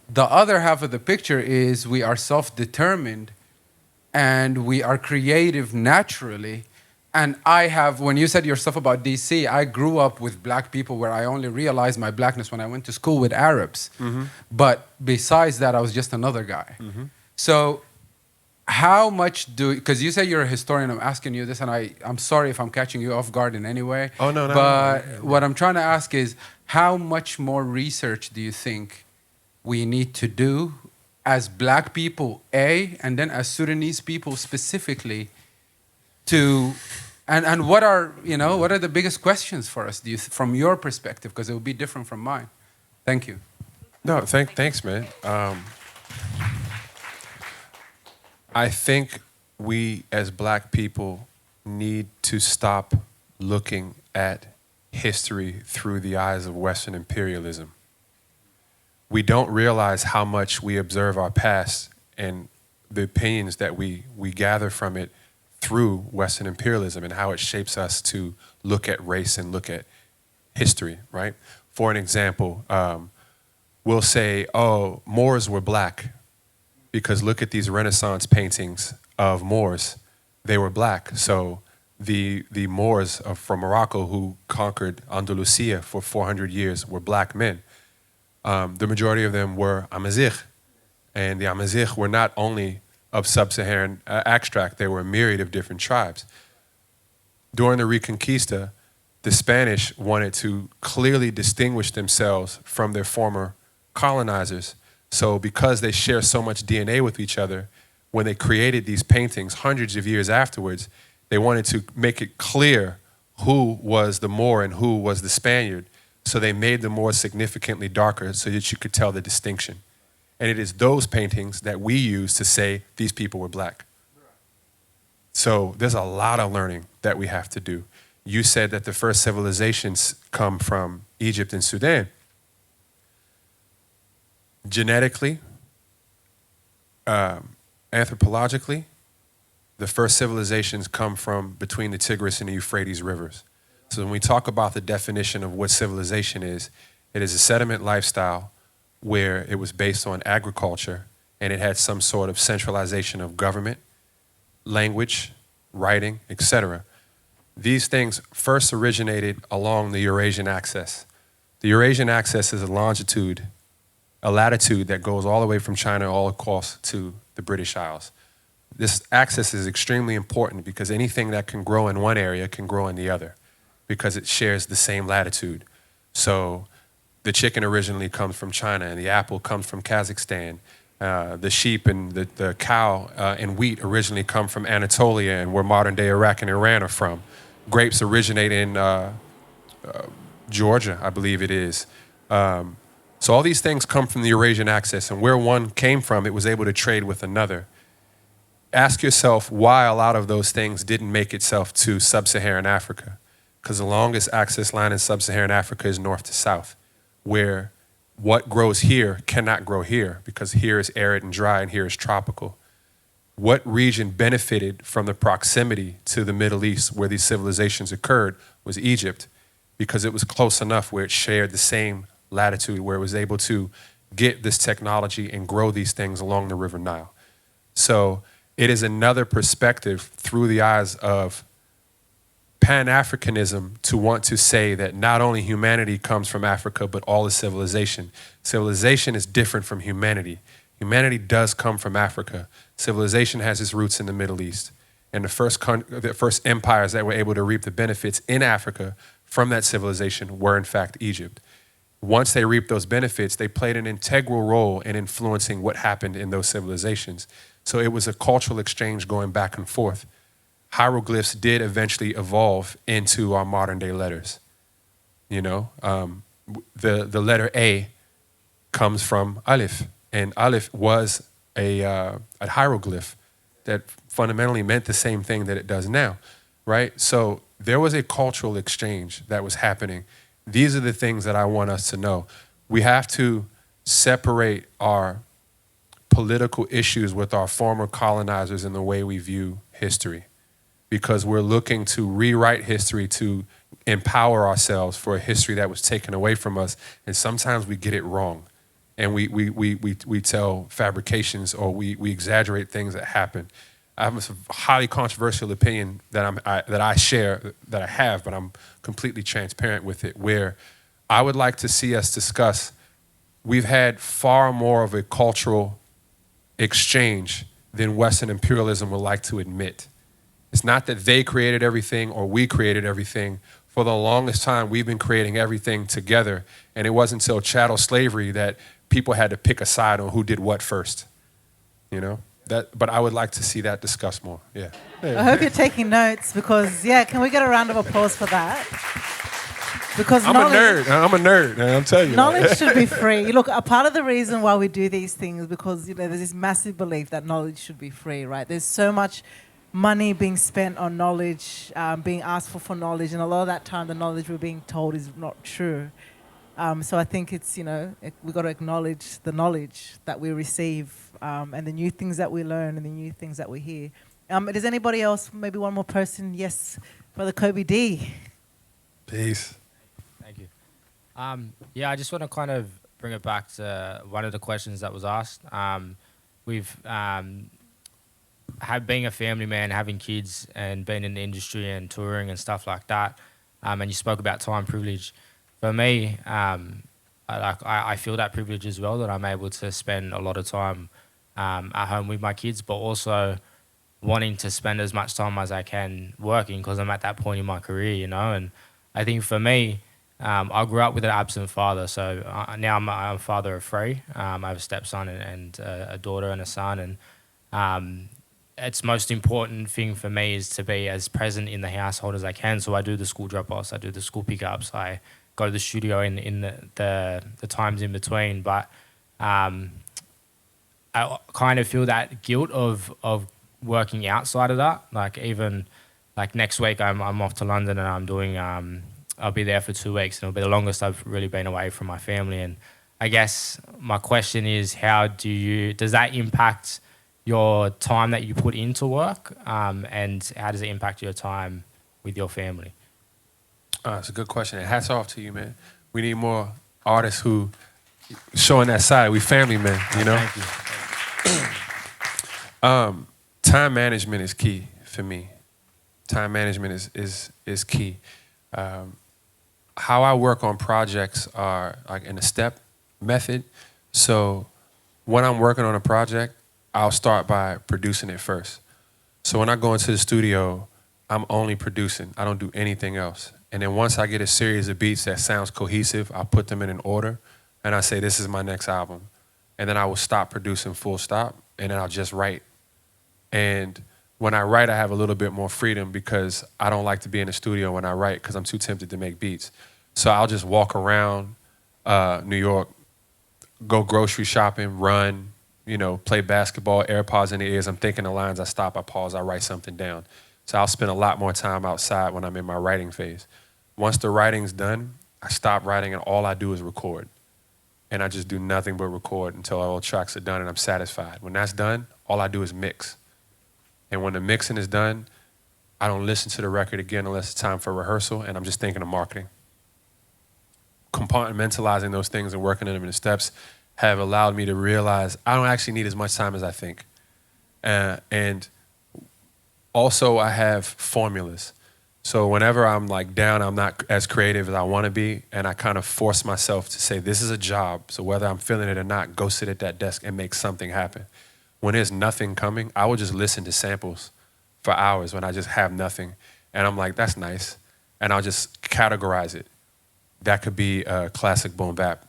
The other half of the picture is we are self-determined and we are creative naturally. And when you said your stuff about DC, I grew up with black people where I only realized my blackness when I went to school with Arabs. But besides that, I was just another guy. So how much because you say you're a historian, I'm asking you this, and I'm sorry if I'm catching you off guard in any way. Oh, no. But what I'm trying to ask is, how much more research do you think we need to do as black people, and then as Sudanese people specifically, and what are the biggest questions for us, from your perspective, because it will be different from mine? Thank you. No, thanks, man. I think we as black people need to stop looking at history through the eyes of Western imperialism. We don't realize how much we observe our past and the opinions that we gather from it through Western imperialism and how it shapes us to look at race and look at history, right? For an example, we'll say, oh, Moors were black because look at these Renaissance paintings of Moors. They were black. So the Moors from Morocco who conquered Andalusia for 400 years were black men. The majority of them were Amazigh. And the Amazigh were not only of sub-Saharan extract, they were a myriad of different tribes. During the Reconquista, the Spanish wanted to clearly distinguish themselves from their former colonizers. So because they share so much DNA with each other, when they created these paintings hundreds of years afterwards, they wanted to make it clear who was the Moor and who was the Spaniard. So they made the Moor significantly darker so that you could tell the distinction. And it is those paintings that we use to say these people were black. So there's a lot of learning that we have to do. You said that the first civilizations come from Egypt and Sudan. Genetically, anthropologically, the first civilizations come from between the Tigris and the Euphrates rivers. So when we talk about the definition of what civilization is, it is a sediment lifestyle where it was based on agriculture and it had some sort of centralization of government, language, writing, etc. These things first originated along the Eurasian axis. The Eurasian axis is a latitude that goes all the way from China all across to the British Isles. This axis is extremely important because anything that can grow in one area can grow in the other because it shares the same latitude. So the chicken originally comes from China and the apple comes from Kazakhstan. The sheep and the cow and wheat originally come from Anatolia and where modern day Iraq and Iran are from. Grapes originate in Georgia, I believe it is. So all these things come from the Eurasian axis, and where one came from, it was able to trade with another. Ask yourself why a lot of those things didn't make itself to sub-Saharan Africa, because the longest axis line in sub-Saharan Africa is north to south, where what grows here cannot grow here, because here is arid and dry and here is tropical. What region benefited from the proximity to the Middle East where these civilizations occurred was Egypt, because it was close enough where it shared the same latitude, where it was able to get this technology and grow these things along the River Nile. So it is another perspective through the eyes of Pan-Africanism to want to say that not only humanity comes from Africa, but all is civilization. Civilization is different from humanity. Humanity does come from Africa. Civilization has its roots in the Middle East. And the first empires that were able to reap the benefits in Africa from that civilization were in fact Egypt. Once they reaped those benefits, they played an integral role in influencing what happened in those civilizations. So it was a cultural exchange going back and forth. Hieroglyphs did eventually evolve into our modern day letters. You know, the letter A comes from Aleph, and Aleph was a hieroglyph that fundamentally meant the same thing that it does now, right? So there was a cultural exchange that was happening. These are the things that I want us to know. We have to separate our political issues with our former colonizers in the way we view history, because we're looking to rewrite history to empower ourselves for a history that was taken away from us, and sometimes we get it wrong, and we tell fabrications or we exaggerate things that happen. I have a highly controversial opinion that I share, that I have, but I'm completely transparent with it, where I would like to see us discuss, we've had far more of a cultural exchange than Western imperialism would like to admit. It's not that they created everything or we created everything. For the longest time, we've been creating everything together, and it wasn't until chattel slavery that people had to pick a side on who did what first, you know? But I would like to see that discussed more, yeah. I hope you're taking notes because, yeah, can we get a round of applause for that? Because I'm a nerd, I'm telling you. Knowledge should be free. Look, a part of the reason why we do these things is because, you know, there's this massive belief that knowledge should be free, right? There's so much money being spent on knowledge, being asked for knowledge, and a lot of that time the knowledge we're being told is not true. So I think it's, you know, we've got to acknowledge the knowledge that we receive and the new things that we learn and the new things that we hear. Does anybody else, maybe one more person? Yes, Brother Kobe D. Peace. Thank you. Yeah, I just want to kind of bring it back to one of the questions that was asked. We've being a family man, having kids and being in the industry and touring and stuff like that, and you spoke about time privilege. For me, I feel that privilege as well, that I'm able to spend a lot of time at home with my kids, but also wanting to spend as much time as I can working because I'm at that point in my career, you know. And I think for me, I grew up with an absent father, so now I'm a father of three. I have a stepson and a daughter and a son, and it's most important thing for me is to be as present in the household as I can. So I do the school drop-offs, I do the school pickups, I go to the studio in the times in between. But I kind of feel that guilt of working outside of that. Like even like next week, I'm off to London and I'm doing. I'll be there for 2 weeks, and it'll be the longest I've really been away from my family. And I guess my question is, does that impact your time that you put into work, and how does it impact your time with your family? It's a good question. And hats off to you, man. We need more artists who showing that side. We family men, you know? Thank you. Time management is key for me. Time management is key. How I work on projects are like in a step method. So when I'm working on a project, I'll start by producing it first. So when I go into the studio, I'm only producing. I don't do anything else. And then once I get a series of beats that sounds cohesive, I'll put them in an order, and I say, this is my next album. And then I will stop producing full stop, and then I'll just write. And when I write, I have a little bit more freedom because I don't like to be in the studio when I write because I'm too tempted to make beats. So I'll just walk around New York, go grocery shopping, run, play basketball, AirPods in the ears. I'm thinking the lines, I stop, I pause, I write something down. So I'll spend a lot more time outside when I'm in my writing phase. Once the writing's done, I stop writing and all I do is record. And I just do nothing but record until all tracks are done and I'm satisfied. When that's done, all I do is mix. And when the mixing is done, I don't listen to the record again unless it's time for rehearsal, and I'm just thinking of marketing. Compartmentalizing those things and working them in the steps have allowed me to realize I don't actually need as much time as I think. And also I have formulas. So whenever I'm like down, I'm not as creative as I want to be, and I kind of force myself to say, this is a job, so whether I'm feeling it or not, go sit at that desk and make something happen. When there's nothing coming, I will just listen to samples for hours when I just have nothing. And I'm like, that's nice. And I'll just categorize it. That could be a classic boom bap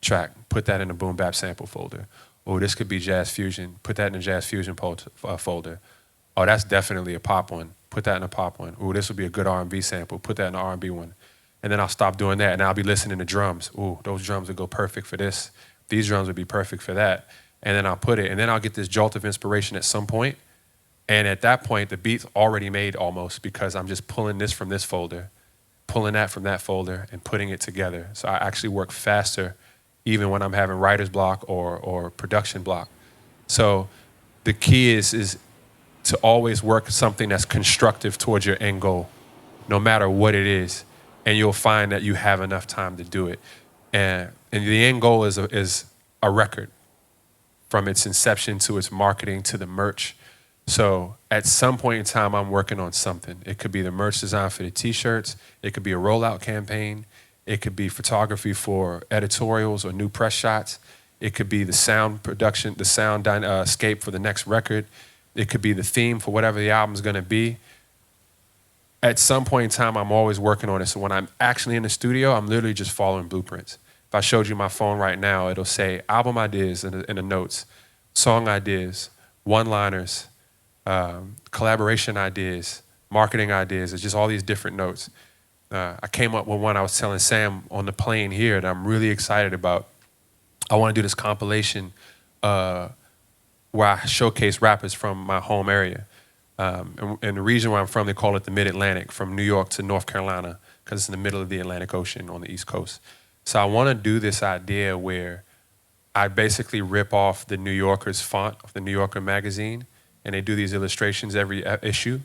track. Put that in a boom bap sample folder. Or this could be jazz fusion. Put that in a jazz fusion folder. Oh, that's definitely a pop one. Put that in a pop one. Ooh, this would be a good R&B sample. Put that in an R&B one. And then I'll stop doing that and I'll be listening to drums. Ooh, those drums would go perfect for this. These drums would be perfect for that. And then I'll put it, and then I'll get this jolt of inspiration at some point. And at that point, the beat's already made almost because I'm just pulling this from this folder, pulling that from that folder, and putting it together. So I actually work faster even when I'm having writer's block or production block. So the key is to always work something that's constructive towards your end goal, no matter what it is. And you'll find that you have enough time to do it. And the end goal is a record. From its inception to its marketing to the merch. So at some point in time, I'm working on something. It could be the merch design for the t-shirts. It could be a rollout campaign. It could be photography for editorials or new press shots. It could be the sound production, the sound scape for the next record. It could be the theme for whatever the album's gonna be. At some point in time, I'm always working on it. So when I'm actually in the studio, I'm literally just following blueprints. If I showed you my phone right now, it'll say album ideas in the notes, song ideas, one-liners, collaboration ideas, marketing ideas. It's just all these different notes. I came up with one I was telling Sam on the plane here that I'm really excited about. I want to do this compilation where I showcase rappers from my home area. And the region where I'm from, they call it the Mid-Atlantic, from New York to North Carolina, because it's in the middle of the Atlantic Ocean on the East Coast. So I want to do this idea where I basically rip off the New Yorker's font of the New Yorker magazine, and they do these illustrations every issue.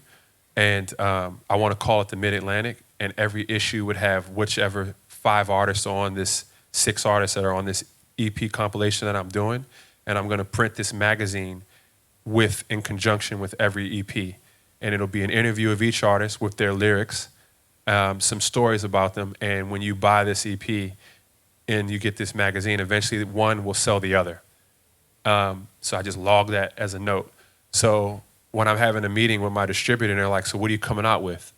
And I want to call it the Mid-Atlantic, and every issue would have whichever 5 artists are on this, 6 artists that are on this EP compilation that I'm doing, and I'm going to print this magazine in conjunction with every EP. And it'll be an interview of each artist with their lyrics, some stories about them, and when you buy this EP, and you get this magazine, eventually one will sell the other. So I just log that as a note. So when I'm having a meeting with my distributor, and they're like, so what are you coming out with?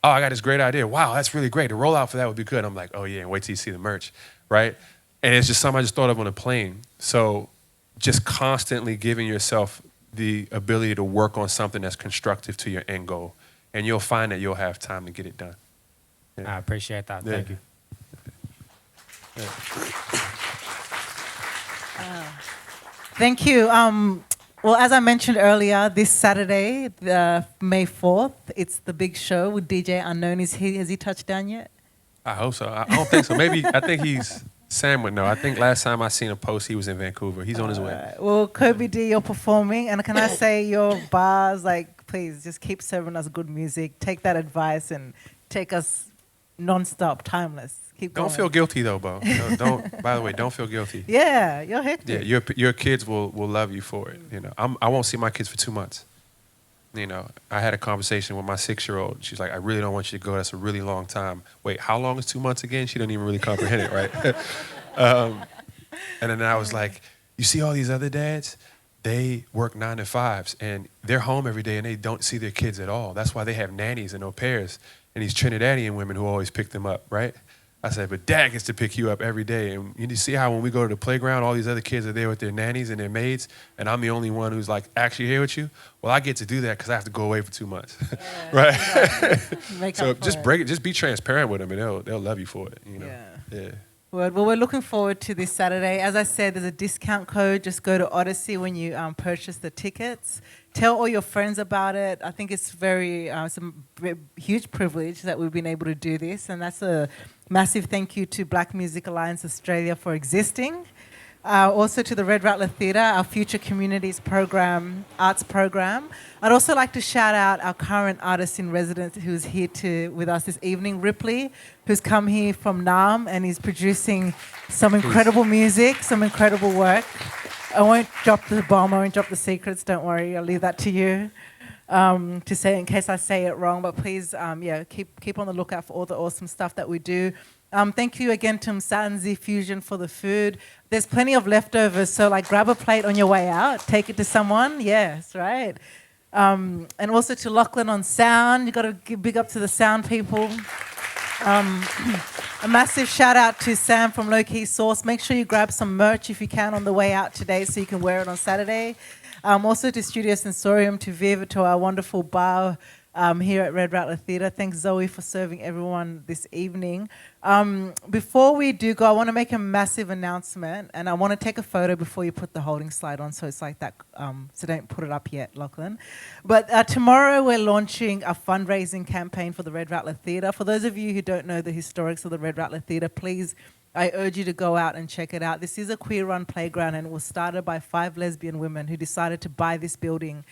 oh, I got this great idea. Wow, that's really great. The rollout for that would be good. I'm like, oh yeah, and wait till you see the merch, right? And it's just something I just thought of on a plane. So just constantly giving yourself the ability to work on something that's constructive to your end goal. And you'll find that you'll have time to get it done. I appreciate that. Yeah. Thank you. Thank you. Well, as I mentioned earlier, this Saturday, May 4th, it's the big show with DJ Unknown. Has he touched down yet? I hope so. I don't think so. Maybe, I think Sam would know. I think last time I seen a post, he was in Vancouver. He's on his way. Well, Kobe D, you're performing. And can I say your bars, like, please just keep serving us good music. Take that advice and take us non-stop, timeless. Keep going. Don't feel guilty though, Bo. Don't. By the way, don't feel guilty. Yeah, you're hectic. Yeah, your kids will love you for it. You know, I won't see my kids for 2 months. You know, I had a conversation with my 6-year-old. She's like, I really don't want you to go. That's a really long time. Wait, how long is 2 months again? She doesn't even really comprehend it, right? And then I was like, you see all these other dads? They work 9 to 5s and they're home every day and they don't see their kids at all. That's why they have nannies and au pairs and these Trinidadian women who always pick them up, right? I said, but dad gets to pick you up every day. And you see how when we go to the playground, all these other kids are there with their nannies and their maids, and I'm the only one who's like actually here with you? Well, I get to do that because I have to go away for 2 months, right? So just break it. Just be transparent with them, and they'll love you for it, you know? Yeah. Well, we're looking forward to this Saturday. As I said, there's a discount code. Just go to Oddisee when you purchase the tickets. Tell all your friends about it. I think it's it's a huge privilege that we've been able to do this, and that's a massive thank you to Black Music Alliance Australia for existing. Also to the Red Rattler Theatre, our Future Communities program, arts program. I'd also like to shout out our current artist in residence who's here with us this evening, Ripley, who's come here from Nam and is producing some incredible music, some incredible work. I won't drop the bomb, I won't drop the secrets, don't worry, I'll leave that to you to say in case I say it wrong. But please, keep on the lookout for all the awesome stuff that we do. Thank you again to Msanzi Fusion for the food. There's plenty of leftovers, so like grab a plate on your way out, take it to someone. Yes, right. And also to Lachlan on sound. You got to give big up to the sound people. A massive shout out to Sam from Low Key Source. Make sure you grab some merch if you can on the way out today so you can wear it on Saturday. Also to Studio Sensorium, to Viva, to our wonderful bar here at Red Rattler Theatre. Thanks, Zoe, for serving everyone this evening. Before we do go, I want to make a massive announcement, and I want to take a photo before you put the holding slide on, so it's like that. So don't put it up yet, Lachlan. But tomorrow we're launching a fundraising campaign for the Red Rattler Theatre. For those of you who don't know the historics of the Red Rattler Theatre, please, I urge you to go out and check it out. This is a queer-run playground, and it was started by 5 lesbian women who decided to buy this building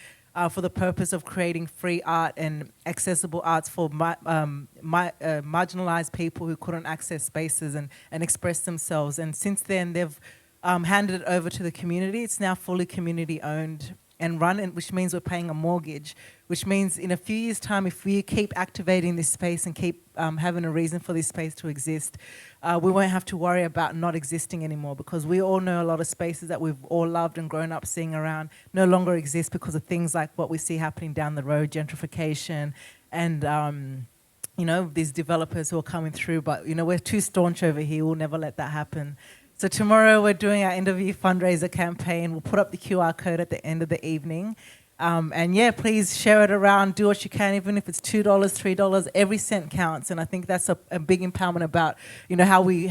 for the purpose of creating free art and accessible arts for marginalized people who couldn't access spaces and express themselves. And since then, they've handed it over to the community. It's now fully community owned and run, which means we're paying a mortgage, which means in a few years' time, if we keep activating this space and keep having a reason for this space to exist, we won't have to worry about not existing anymore, because we all know a lot of spaces that we've all loved and grown up seeing around no longer exist because of things like what we see happening down the road, gentrification, and these developers who are coming through. But we're too staunch over here. We'll never let that happen. So tomorrow we're doing our end-of-year fundraiser campaign. We'll put up the QR code at the end of the evening. Please share it around, do what you can, even if it's $2, $3, every cent counts. And I think that's a big empowerment about, how we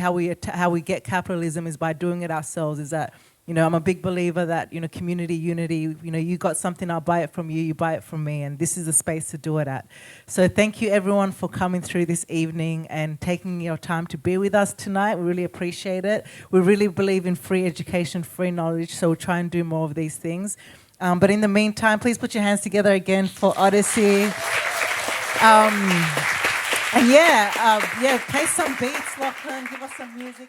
get capitalism is by doing it ourselves. Is that, I'm a big believer that, community unity, you got something, I'll buy it from you, you buy it from me, and this is the space to do it at. So thank you everyone for coming through this evening and taking your time to be with us tonight. We really appreciate it. We really believe in free education, free knowledge, so we'll try and do more of these things. But in the meantime, please put your hands together again for Oddisee. Play some beats, Lachlan, give us some music.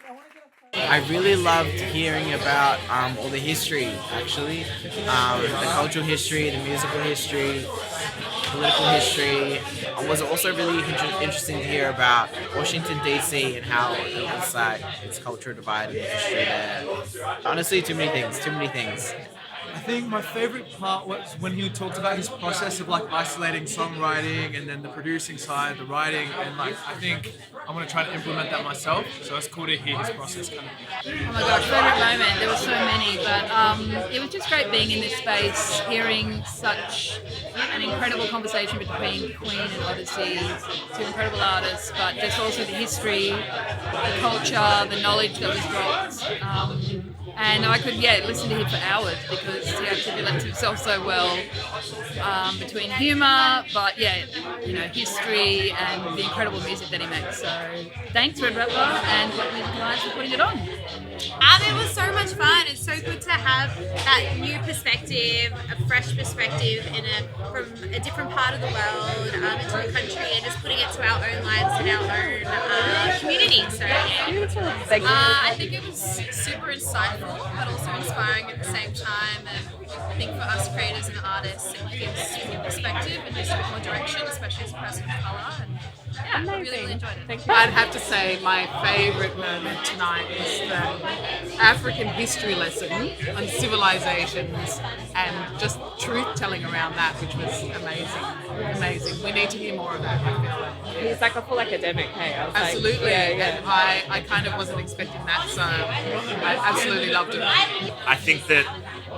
I really loved hearing about all the history, actually. The cultural history, the musical history, political history. It was also really interesting to hear about Washington, D.C. and how the East Side, its cultural divide and history there. Honestly, too many things. I think my favorite part was when he talked about his process of like isolating songwriting and then the producing side, the writing, and like I think I'm gonna try to implement that myself. So it's cool to hear his process kind of thing. Oh my gosh, favourite moment. There were so many, but it was just great being in this space, hearing such an incredible conversation between Queen and Oddisee, two incredible artists, but just also the history, the culture, the knowledge that was dropped. And I could, listen to him for hours because he articulates himself so well between humour, but history and the incredible music that he makes. So thanks, Red Rattler and Black Music Alliance for putting it on. It was so much fun. It's so good to have that new perspective, a fresh perspective from a different part of the world into the country, and just putting it to our own lives and our own community. So I think it was super insightful, but also inspiring at the same time. And I think for us creators and artists, it gives more perspective and just a bit more direction, especially as a person of colour. And I really enjoyed it. I'd have to say my favourite moment tonight was the African history lesson on civilizations and just truth-telling around that, which was amazing. Amazing. We need to hear more of that, I feel like. He's like a full academic, hey? Absolutely. And I kind of wasn't expecting that, so I absolutely loved it. I think that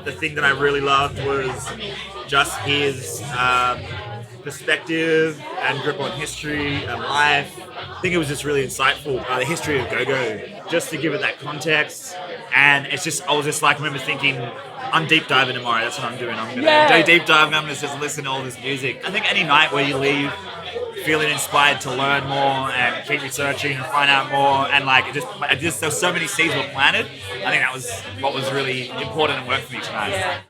the thing that I really loved was just his perspective and grip on history and life. I think it was just really insightful. The history of go-go, just to give it that context. And it's just, I was just like, I remember thinking, I'm deep diving tomorrow. That's what I'm doing. I'm going to do deep dive and I'm going to just listen to all this music. I think any night where you leave feeling inspired to learn more and keep researching and find out more, and like it just there's so many seeds were planted. I think that was what was really important and worked for me tonight.